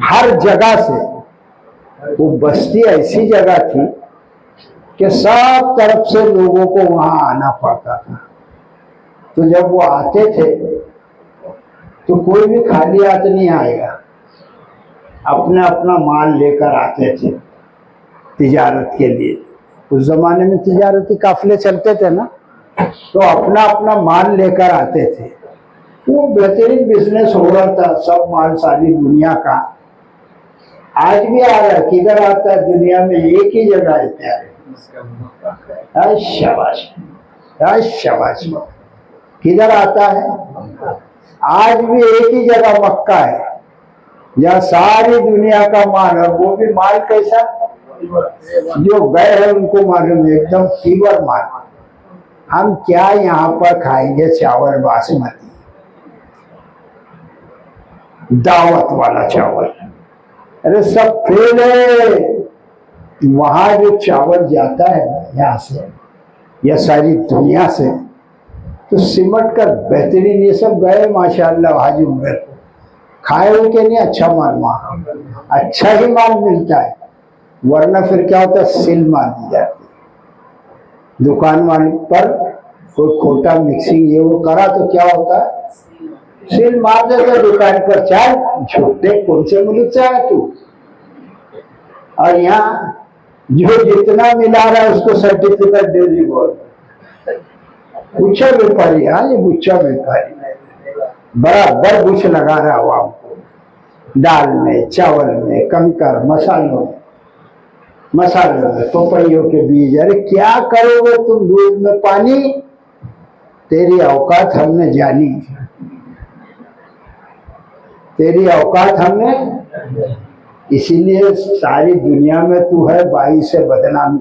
हर जगह से। वो बस्ती ऐसी जगह थी कि सब तरफ से लोगों को वहां आना पड़ता था। तो जब वो आते थे तो कोई भी खाली हाथ नहीं आएगा, अपना अपना माल लेकर आते थे तिजारत के लिए। उस जमाने में तिजारती काफिले चलते थे ना, तो अपना अपना माल लेकर आते थे। वो बेहतरीन बिजनेस हो रहा था, सब माल सारी दुनिया का। आज भी आ रहा है, किधर आता है दुनिया में, एक ही जगह है, शाबाश शाबाश, किधर आता है? आज भी एक ही जगह मक्का है, जहाँ सारी दुनिया का माल है। वो भी माल कैसा, जो गए हैं उनको मालूम, एकदम फीवर माल। हम क्या यहाँ पर खाएंगे चावल बासमती, दावत वाला चावल, अरे सब फेल है। वहां जो चावल जाता है यहाँ से या सारी दुनिया से, तो सिमट कर बेहतरीन, ये सब गए माशाअल्लाह हाजी उम्र को खाए हुए के नहीं, अच्छा माल, वहां अच्छा ही माल मिलता है। वरना फिर क्या होता है, सिल मार दी जाती है। दुकान वाले पर कोई खोटा मिक्सिंग ये वो करा तो क्या होता है, सिल मार देता दुकान पर। चाय झूठे कौन से मुल्क से आया तू? और यहाँ जो जितना मिला रहा है उसको सर्टिफिकेट दे दी। बोल गुच्छा व्यापारी, हाँ ये गुच्छा व्यापारी बराबर गुच्छ लगा रहा हुआ हमको, दाल में, चावल में, कंकर, मसालों में पपैयों के बीज। अरे क्या करोगे तुम दूध में पानी, तेरी औकात हमने जानी, तेरी औकात हमने, इसीलिए सारी दुनिया में तू है बाई से बदनामी।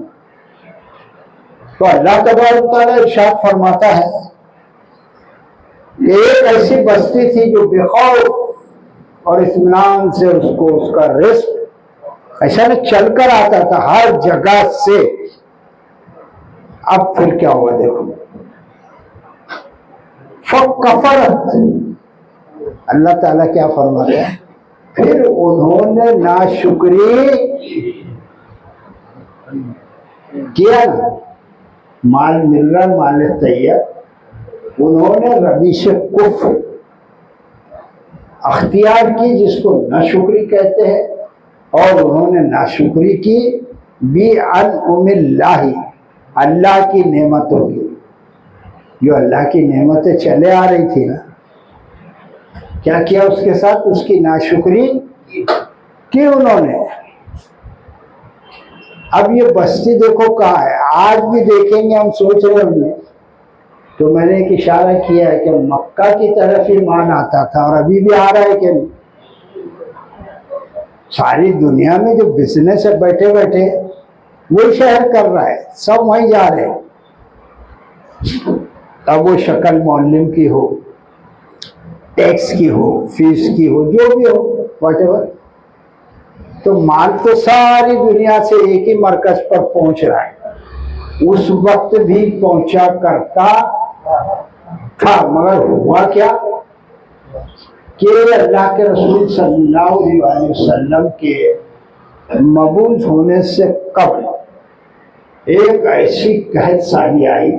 तो अल्लाह तबारक तआला इरशाद फरमाता है, एक ऐसी बस्ती थी जो बेखौफ और इत्मीनान से उसको उसका रिस्क ऐसा न चलकर आता था हर जगह से। अब फिर क्या हुआ देखो, फकफरत, अल्लाह ताला क्या फरमाता है, फिर उन्होंने नाशुक्री किया ना, माल मिल रहा, माल तैयार, उन्होंने रवीश कुफ्र अख्तियार की, जिसको नाशुक्री कहते हैं, और उन्होंने नाशुक्री की बी अनउमिल्लाही, अल्लाह की नेमतों की। जो अल्लाह की नेमतें चले आ रही थी ना, क्या किया उसके साथ, उसकी नाशुक्री की उन्होंने। अब ये बस्ती देखो कहाँ है, आज भी देखेंगे हम, सोच रहे होंगे। तो मैंने एक इशारा किया है कि मक्का की तरफ ही मान आता था, और अभी भी आ रहा है कि नहीं। सारी दुनिया में जो बिजनेस है बैठे बैठे, वही शहर कर रहा है, सब वहीं जा रहे हैं। अब वो शक्ल मौलिम की हो, टैक्स की हो, फीस की हो, जो भी हो, व्हाटएवर, तो माल तो सारी दुनिया से एक ही मरकज पर पहुंच रहा है। उस वक्त भी पहुंचा करता था, मगर हुआ क्या कि अल्लाह के रसूल सल्लल्लाहु अलैहि वसल्लम के मबूस होने से कबल एक ऐसी कहत सारी आई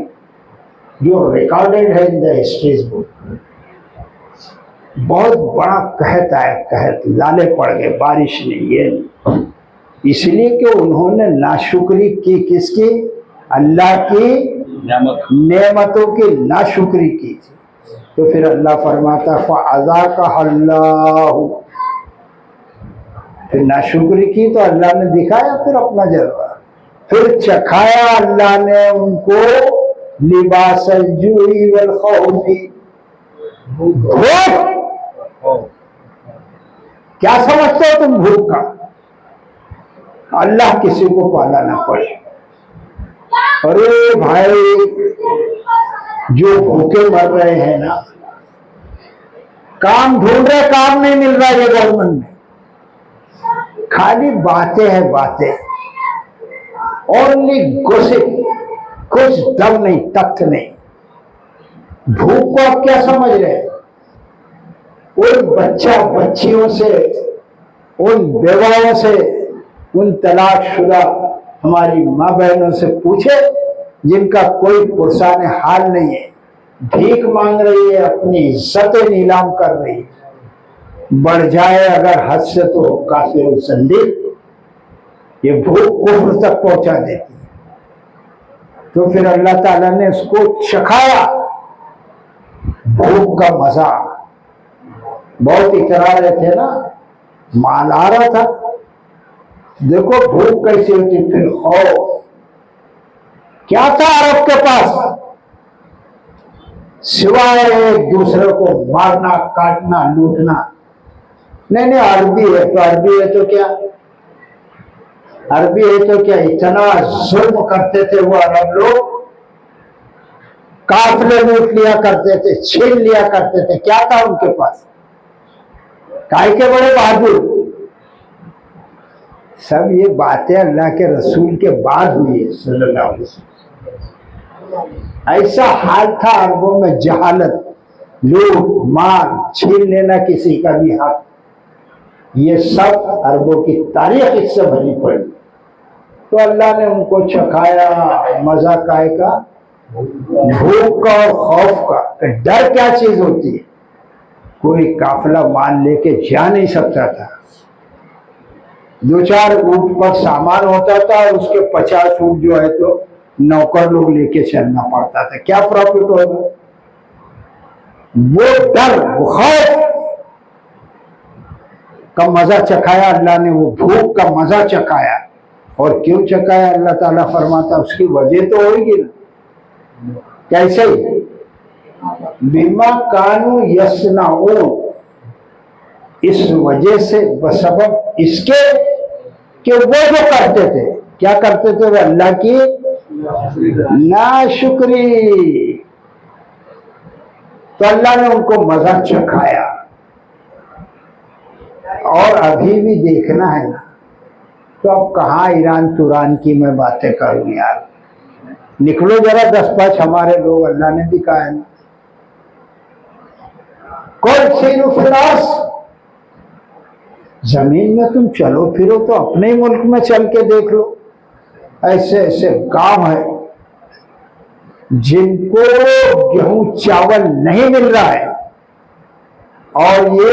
जो रिकॉर्डेड है इन द हिस्ट्रीज बुक। बहुत बड़ा कहत आया, कहत लाले पड़ गए, बारिश नहीं, ये नहीं, इसलिए कि उन्होंने नाशुक्री की, किसकी? अल्लाह की नेमतों की नाशुक्री की थी। तो फिर अल्लाह फरमाता फ़अज़ाक़हा अल्लाहु, फिर नाशुक्री की तो अल्लाह ने दिखाया फिर अपना जलवा, फिर चखाया अल्लाह ने उनको लिबासल जूई वल खौफी, भूख। क्या समझते हो तुम भूख का? अल्लाह किसी को पाला ना पड़े। अरे भाई, जो भूखे मर रहे हैं ना, काम ढूंढ रहे, काम नहीं मिल रहा है गवर्नमेंट में, खाली बातें हैं बातें, ओनली गॉसिप, कुछ दम नहीं, तथ्य नहीं। भूख को आप क्या समझ रहे हैं? उन बच्चा बच्चियों से, उन बेवाओं से, उन तलाकशुदा हमारी माँ बहनों से पूछे जिनका कोई पुरसान हाल नहीं है, भीख मांग रही है, अपनी इज्जतें नीलाम कर रही है, बढ़ जाए अगर हद से तो काफिर संदिग्ध, ये भूख कुफ्र तक पहुंचा देती है। तो फिर अल्लाह ताला ने उसको चखाया भूख का मजा। बहुत इतरा रहे थे ना, माल आ रहा था, देखो भूख कैसी होती, फिर खौफ। क्या था अरब के पास? सिवाय एक दूसरे को मारना, काटना, लूटना। नहीं नहीं, अरबी है तो अरबी है तो क्या, अरबी है तो क्या, इतना जुल्म करते थे वो अरब लोग, काफिले लूट लिया करते थे, छीन लिया करते थे। क्या था उनके पास? काय के बड़े बहादुर। सब ये बातें अल्लाह के रसूल के बाद हुई है सल्लल्लाहु अलैहि वसल्लम। ऐसा हाल था अरबों में, जहालत, लूट, मार, छीन लेना किसी का भी हक, ये सब अरबों की तारीख इससे भरी पड़ी। तो अल्लाह ने उनको चखाया मजा काय का, भूख का और खौफ का। तो डर क्या चीज होती है? कोई काफिला माल लेके जा नहीं सकता था, दो चार ऊंट पर सामान होता था और उसके 50 ऊंट जो है तो नौकर लोग लेके चलना पड़ता था। क्या प्रॉफिट होगा? वो डर, वो खौफ का मजा चखाया अल्लाह ने, वो भूख का मजा चखाया। और क्यों चखाया? अल्लाह ताला फरमाता उसकी वजह तो होगी ना। कैसे? बिमा कानू यस्नाऊन, इस वजह से, बसबब इसके कि वो जो करते थे, क्या करते थे? वे अल्लाह की नाशुक्री। तो अल्लाह ने उनको मजा चखाया। और अभी भी देखना है ना, तो अब कहाँ ईरान तुरान की मैं बातें करूं यार, निकलो जरा 10-5 हमारे लोग, अल्लाह ने भी कहा है ना, कोई सीनु फिरास, जमीन में तुम चलो फिरो तो अपने ही मुल्क में चल के देख लो। ऐसे ऐसे गांव है जिनको गेहूं चावल नहीं मिल रहा है और ये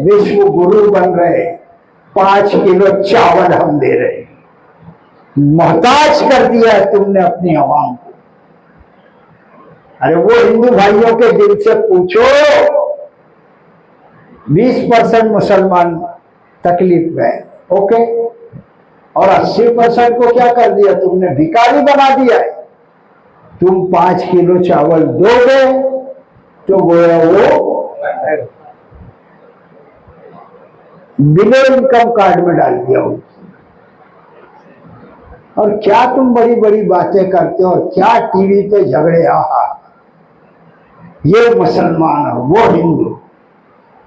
विश्व गुरु बन रहे, 5 किलो चावल हम दे रहे। मोहताज कर दिया है तुमने अपनी आवाम को। अरे वो हिंदू भाइयों के दिल से पूछो, 20% मुसलमान तकलीफ में, ओके, और 80% को क्या कर दिया तुमने? भिखारी बना दिया है। तुम 5 किलो चावल दोगे तो गोया वो बिलो इनकम कार्ड में डाल दिया हो। और क्या तुम बड़ी बड़ी बातें करते हो, और क्या टीवी पे झगड़े, आहा ये मुसलमान और वो हिंदू,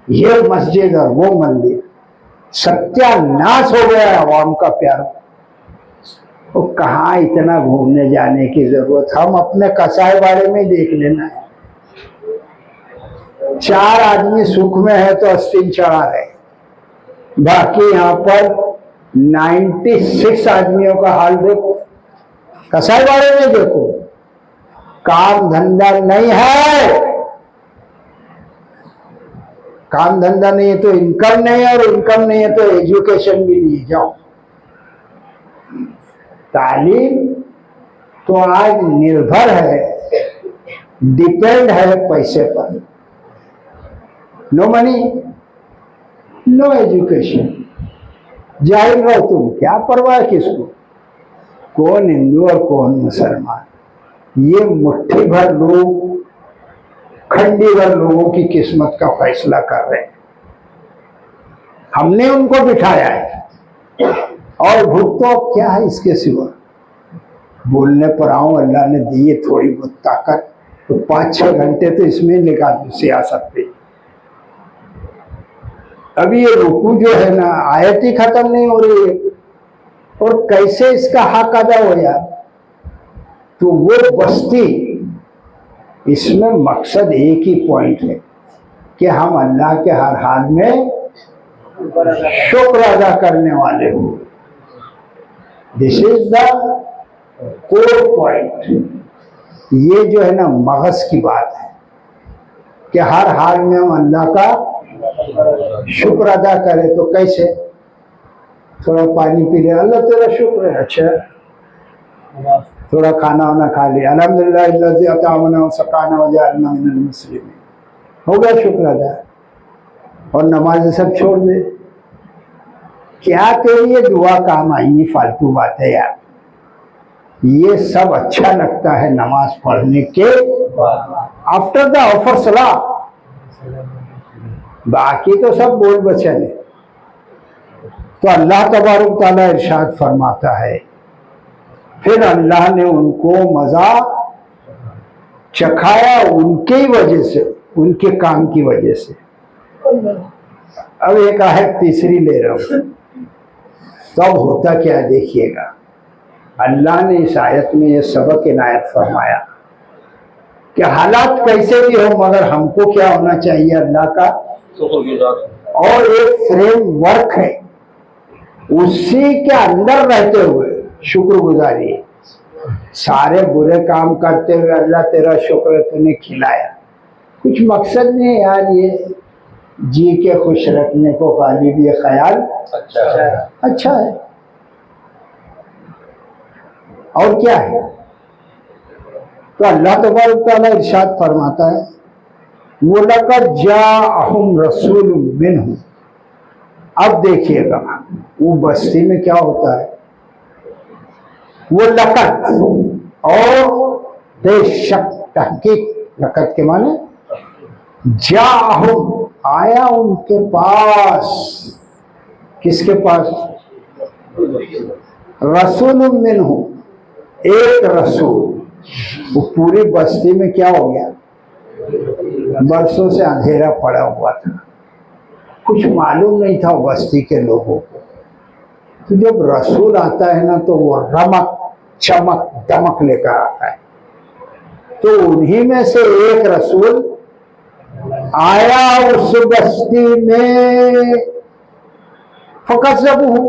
ये मस्जिद और वो मंदिर, सत्यानाश हो गया आवाम का प्यार। तो कहाँ इतना घूमने जाने की जरूरत, हम अपने कसाई बारे में देख लेना है। 4 आदमी सुख में है तो अस्तीन चढ़ा रहे, बाकी यहाँ पर 96 आदमियों का हाल देखो, कसाई बारे में देखो। काम धंधा नहीं है, काम धंधा नहीं है तो इनकम नहीं है, और इनकम नहीं है तो एजुकेशन भी नहीं। जाओ, तालीम तो आज निर्भर है, डिपेंड है पैसे पर। नो मनी नो एजुकेशन, जाहिर रहो तुम, क्या परवाह किसको, कौन हिंदू और कौन मुसलमान। ये मुट्ठी भर लोग, खंडी भर लोगों की किस्मत का फैसला कर रहे हैं। हमने उनको बिठाया है, और भुगतो क्या है इसके सिवा। बोलने पर आऊं, अल्लाह ने दी है थोड़ी बहुत ताकत, तो 5-6 घंटे तो इसमें निकाल दो सियासत पे। अभी ये रुकू जो है ना, आयत ही खत्म नहीं हो रही है, और कैसे इसका हक अदा हो यार। तो वो बस्ती, इसमें मकसद एक ही पॉइंट है कि हम अल्लाह के हर हाल में शुक्र अदा करने वाले हो। This is the core point. ये जो है ना मगज की बात है कि हर हाल में हम अल्लाह का शुक्र अदा करें। तो कैसे, थोड़ा पानी पी ले, अल्लाह तेरा शुक्र है, अच्छा। थोड़ा खाना वाना खा लिया, अल्हम्दुलिल्लाह लज़ी अतामना व सकाना व जअलना मिनल मुस्लिमीन, हो गया शुक्र अदा। और नमाज सब छोड़ दे, क्या तेरी ये दुआ काम आएंगी, फालतू बात है यार। ये सब अच्छा लगता है नमाज पढ़ने के आफ्टर द ऑफर सलाह, बाकी तो सब बोल बचन है। तो अल्लाह तबारक तआला इरशाद फरमाता है, फिर अल्लाह ने उनको मजा चखाया उनके वजह से, उनके काम की वजह से। अब एक आयत तीसरी ले रहा हूं, तब तो होता क्या देखिएगा। अल्लाह ने इस आयत में यह सबक इनायत फरमाया कि हालात कैसे भी हो, मगर हमको क्या होना चाहिए, अल्लाह का और एक फ्रेमवर्क है, उसी के अंदर रहते हुए शुक्रगुजारी। सारे बुरे काम करते हुए अल्लाह तेरा शुक्र तूने खिलाया, कुछ मकसद नहीं है यार। ये जी के खुश रखने को खाली भी ख्याल अच्छा है, और क्या है। तो अल्लाह तबारक तआला इरशाद फरमाता है, वो लक़द जाअहुम रसूलुम मिनहुम। अब देखिएगा वो बस्ती में क्या होता है, वो लक़द और बेशक, तहकीक, लक़द के माने जाअहुम, आया उनके पास। किसके पास, रसूलुम मिनहुम, एक रसूल। वो पूरी बस्ती में क्या हो गया, बरसों से अंधेरा पड़ा हुआ था, कुछ मालूम नहीं था बस्ती के लोगों को। तो जब रसूल आता है ना, तो वो रमक चमक दमक लेकर आता है। तो उन्हीं में से एक रसूल आया उस बस्ती में, फकज़्ज़बूहु,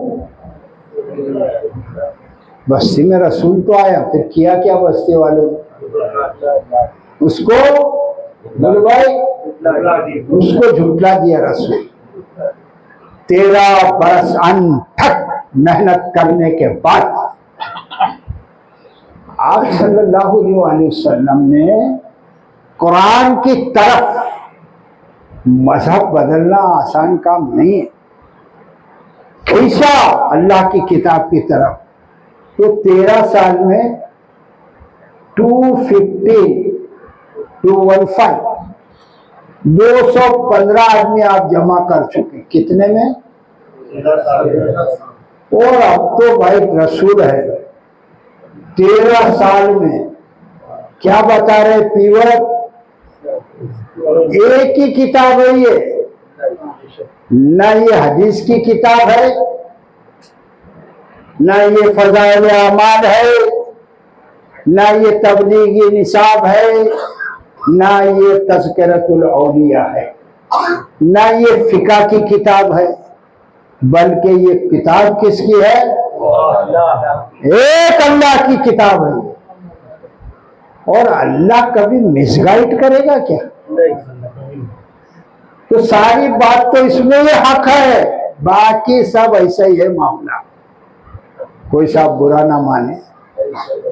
बस्ती में रसूल तो आया, फिर किया क्या बस्ती वालों ने, उसको उसको झुठला दिया। रसूल 13 बरस अनथक मेहनत करने के बाद आप सल्लल्लाहु अलैहि वसल्लम ने कुरान की तरफ, मजहब बदलना आसान काम नहीं है, खींचा अल्लाह की किताब की तरफ। तो 13 साल में 215 आदमी आप जमा कर चुके, कितने में, और अब तो भाई रसूल है, 13 साल में क्या बता रहे पीवर? एक ही किताब है ये, ना ये हदीस की किताब है, ना ये फज़ाइल अमाल है, ना ये तबलीगी निसाब है, ना ये तज़किरतुल औलिया है, ना ये फिका की किताब है, बल्कि ये किताब किसकी है? एक अल्लाह की किताब है। और अल्लाह कभी मिसगाइड करेगा क्या? तो सारी बात तो इसमें ये हक है, बाकी सब ऐसा ही है मामला। कोई साहब बुरा ना माने,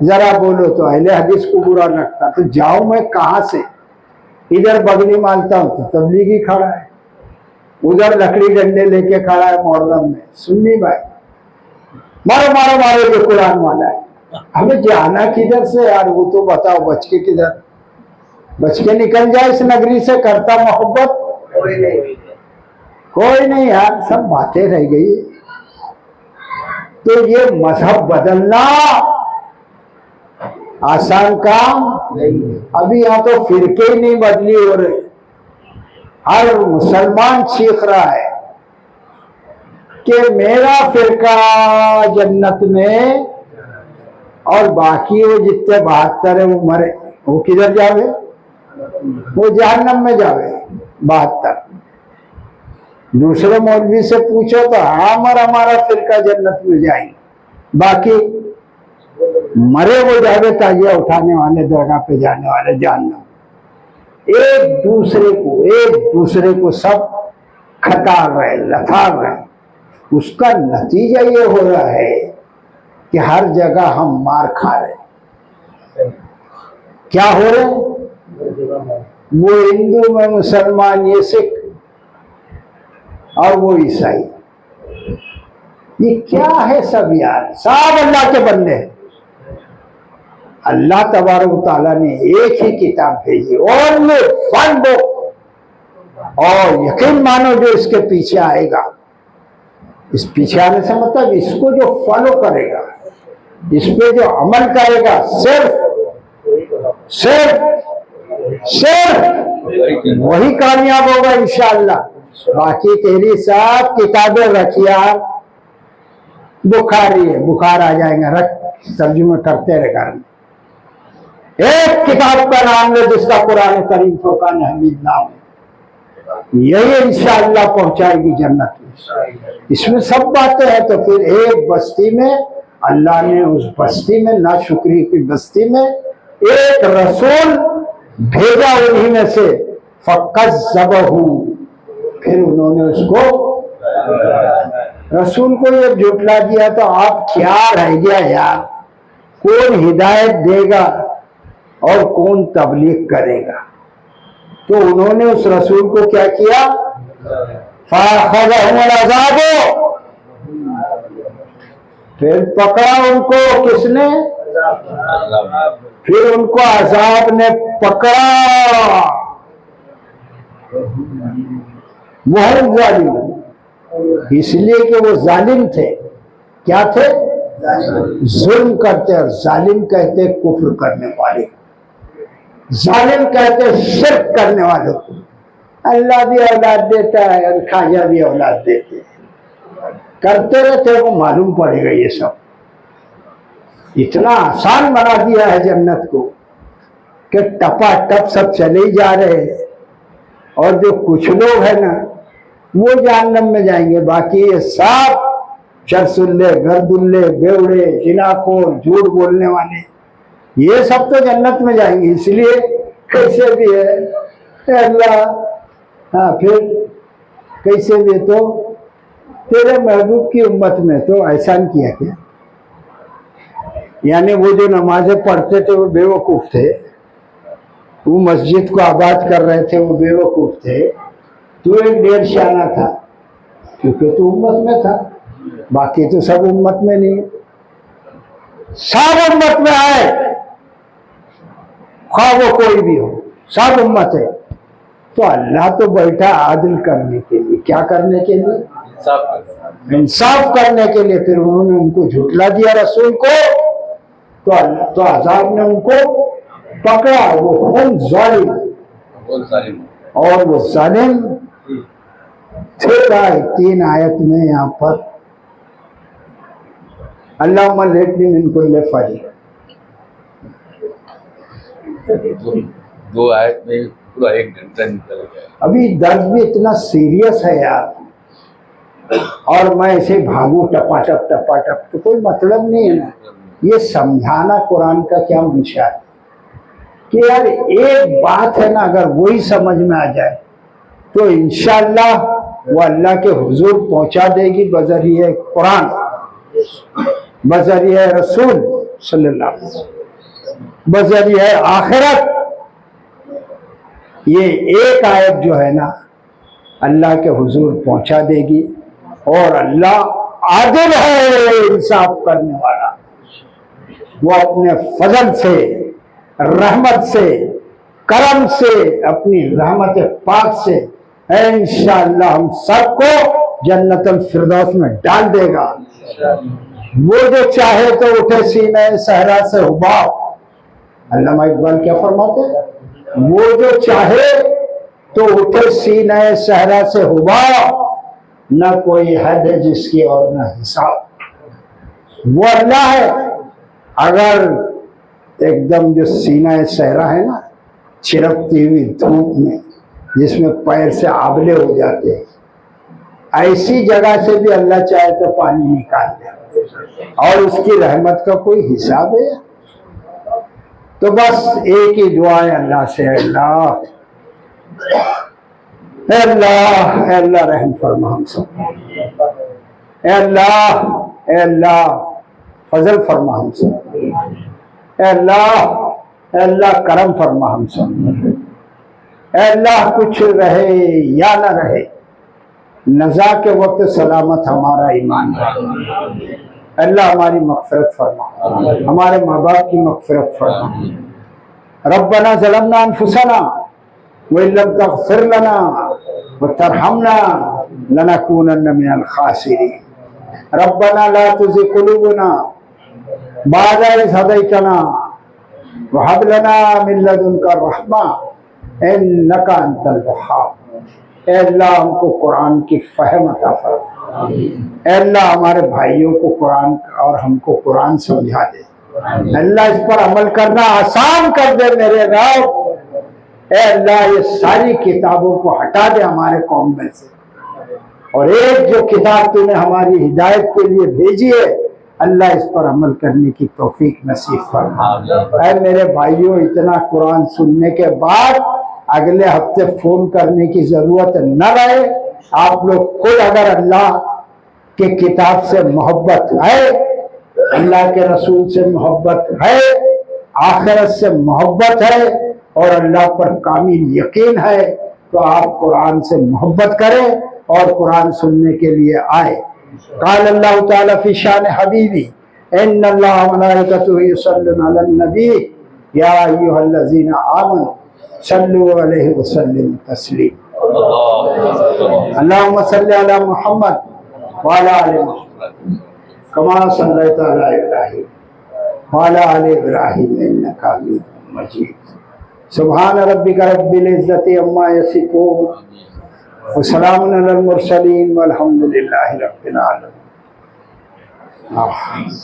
जरा बोलो तो अहले हदीस को बुरा लगता, तो जाऊं मैं कहां से? इधर बगली मानता हूं तो तबलीगी खड़ा है, उधर लकड़ी डंडे लेके खड़ा है मोहर्रम में सुन्नी भाई, मारो मारो मारो जो कुरान वाला है। हमें जाना किधर से यार? वो तो बताओ, बच के किधर? बच के निकल जाए इस नगरी से, करता मोहब्बत कोई नहीं यार, सब बातें रह गई। तो ये मजहब बदलना आसान काम अभी यहाँ तो फिरके ही नहीं बदली हो रहे, हर मुसलमान सीख रहा है कि मेरा फिरका जन्नत में और बाकी वो जितने 72 है वो मरे, वो किधर जावे? वो जहन्नम में जावे 72। दूसरे मौलवी से पूछो तो हम और हमारा फिरका जन्नत में जाएंगे, बाकी मरे वो जावे ताजिया उठाने वाले, दरगाह पे जाने वाले जहन्नम। एक दूसरे को सब खतार रहे, लथार रहे। उसका नतीजा ये हो रहा है कि हर जगह हम मार खा रहे। क्या हो रहे? वो हिंदू में मुसलमान, ये सिख और वो ईसाई, ये क्या है सब यार? सब अल्लाह के बंदे हैं। अल्लाह तबारक ताला ने एक ही किताब भेजी, ओनली वन बुक, और यकीन मानो जो इसके पीछे आएगा, इस पीछे आने से मतलब इसको जो फॉलो करेगा, इस पे जो अमल करेगा, सिर्फ वही कामयाब होगा इंशाअल्लाह। बाकी तेरी सब किताबें रखिया, बुखारी है, बुखार आ जाएगा, रख तर्जुमे करते रहे घर में। एक किताब का नाम ले जिसका कुरान करीम फुरकान हमीद नाम है, यही इंशाअल्लाह पहुंचाएगी जन्नत में। इसमें सब बातें हैं। तो फिर एक बस्ती में अल्लाह ने, उस बस्ती में, नाशुक्री की बस्ती में एक रसूल भेजा उन्हीं में से, फकज़्ज़बहू, फिर उन्होंने उसको, रसूल को ये झुटला दिया। तो आप क्या रह गया यार? कौन हिदायत देगा और कौन तबलीग करेगा? तो उन्होंने उस रसूल को क्या किया? फ़अख़ज़हुमुल अज़ाबु, फिर पकड़ा उनको, किसने? फिर उनको अज़ाब ने पकड़ा। वह जालिम, इसलिए कि वो जालिम थे। क्या थे? जुल्म करते, और जालिम कहते कुफ्र करने वाले, जालिम कहते शिर्क करने वालों को। अल्लाह भी औलाद देता है और खाजा भी औलाद देते हैं, करते रहते को मालूम पड़ेगा। ये सब इतना आसान बना दिया है जन्नत को कि टपा टप सब चले ही जा रहे हैं। और जो कुछ लोग हैं ना, वो जहन्नम में जाएंगे, बाकी ये सब चरसुल्ले, गर्दुल्ले, बेवड़े, जिनाखोर, झूठ बोलने वाले, ये सब तो जन्नत में जाएंगे। इसलिए कैसे भी है अल्लाह, हाँ फिर कैसे भी तो तेरे महबूब की उम्मत में तो एहसान किया क्या? यानी वो जो नमाजें पढ़ते थे वो बेवकूफ थे, वो मस्जिद को आबाद कर रहे थे वो बेवकूफ थे, तू एक डेढ़ शाना था क्योंकि तू उम्मत में था, बाकी तो सब उम्मत में नहीं। सब उम्मत में आए, खा वो कोई भी हो, सब उम्मत है। तो अल्लाह तो बैठा आदिल करने के लिए, क्या करने के लिए? इंसाफ करने के लिए। फिर उन्होंने उनको झुटला दिया रसूल को, तो अजाब ने उनको पकड़ा, वो कौन जालिम, और वो जालिम थे। 3 आयत में यहाँ पर अल्लाहुम्मा लेटनी मिन कुल्ली फरीक, 2 आयत में पूरा 1 घंटा निकल गया। अभी दर्द भी इतना सीरियस है यार, और मैं ऐसे भागू टपाटप तो कोई मतलब नहीं है ना। ये समझाना कुरान का क्या मंशा है कि यार एक बात है ना, अगर वही समझ में आ जाए तो इंशाअल्लाह वो अल्लाह के हुजूर पहुंचा देगी बजरिए कुरान, बजरिए रसूल सल्लल्लाहु अलैहि वसल्लम, बजरिए आखिरत। ये एक आयत जो है ना अल्लाह के हुजूर पहुंचा देगी, और अल्लाह आदिल है, इंसाफ करने वाला। वो अपने फजल से, रहमत से, करम से, अपनी रहमत पाक से इंशाअल्लाह हम सबको जन्नतुल फिरदौस में डाल देगा। वो जो चाहे तो उठे सीने सहरा से हुबाब, अल्लामा इकबाल क्या फरमाते हैं, वो जो चाहे तो उठे सीने सहरा से हुबाब, न कोई हद है जिसकी और न हिसाब। वो अल्लाह है। अगर एकदम जो सीना सहरा है ना, चिरकती हुई धूप में जिसमें पैर से आबले हो जाते हैं, ऐसी जगह से भी अल्लाह चाहे तो पानी निकाल दे, और उसकी रहमत का कोई हिसाब है। तो बस एक ही दुआ है अल्लाह से, अल्लाह अल्लाह अल्लाह रहम फरमा हम सब, अल्लाह अल्लाह फजल फरमा हम सब, अल्लाह अल्लाह करम फरमा हम सब, अल्लाह कुछ रहे या न रहे, नज़ा के वक्त सलामत हमारा ईमान है। अल्लाह हमारी मग़फ़िरत फरमा, हमारे माँ बाप की मग़फ़िरत फरमा। रब्बना ज़लमना अनफुसना व इन लम तग़फ़िर लना व तरहमना लनकूनन्न मिनल ख़ासिरीन। रब्बना ला तुज़िग़ क़ुलूबना बअद इज़ हदैतना व हब लना मिन लदुनका रहमा इन्नका अंतल वहाब। अल्लाह हमको कुरान की फहम अता फरमा, अल्लाह हमारे भाइयों को कुरान और हमको कुरान समझा दे, अल्लाह इस पर अमल करना आसान कर दे मेरे रब। अल्लाह ये सारी किताबों को हटा दे हमारे कौम में से, और एक जो किताब तूने हमारी हिदायत के लिए भेजी है अल्लाह इस पर अमल करने की तौफीक नसीब फरमा। ऐ मेरे भाइयों, इतना कुरान सुनने के बाद अगले हफ्ते फोन करने की जरूरत न रहे। आप लोग खुद अगर अल्लाह के किताब से मोहब्बत है, अल्लाह के रसूल से मोहब्बत है, आखिरत से मोहब्बत है और अल्लाह पर कामिल यकीन है, तो आप कुरान से मोहब्बत करें और कुरान सुनने के लिए आए। क़ाल अल्लाह ताला फ़ी शान हबीबी इन्नल्लाह व मलाइकतुहु युसल्लूना अलन नबी या अय्युहल्लज़ीना आमनू सल्लु अलैहि व सल्लिमू तस्लीमा। अल्लाहुम्मा सल्लि अला मुहम्मद व अला आलि मुहम्मद कमा सल्लैता अला इब्राहीम व अला आलि इब्राहीम इन्नका हमीदुम मजीद। सुब्हान रब्बिका रब्बिल इज्जति अम्मा यसिफून व सलामुन अलल मुरसलीन वल्हम्दुलिल्लाहि रब्बिल आलमीन।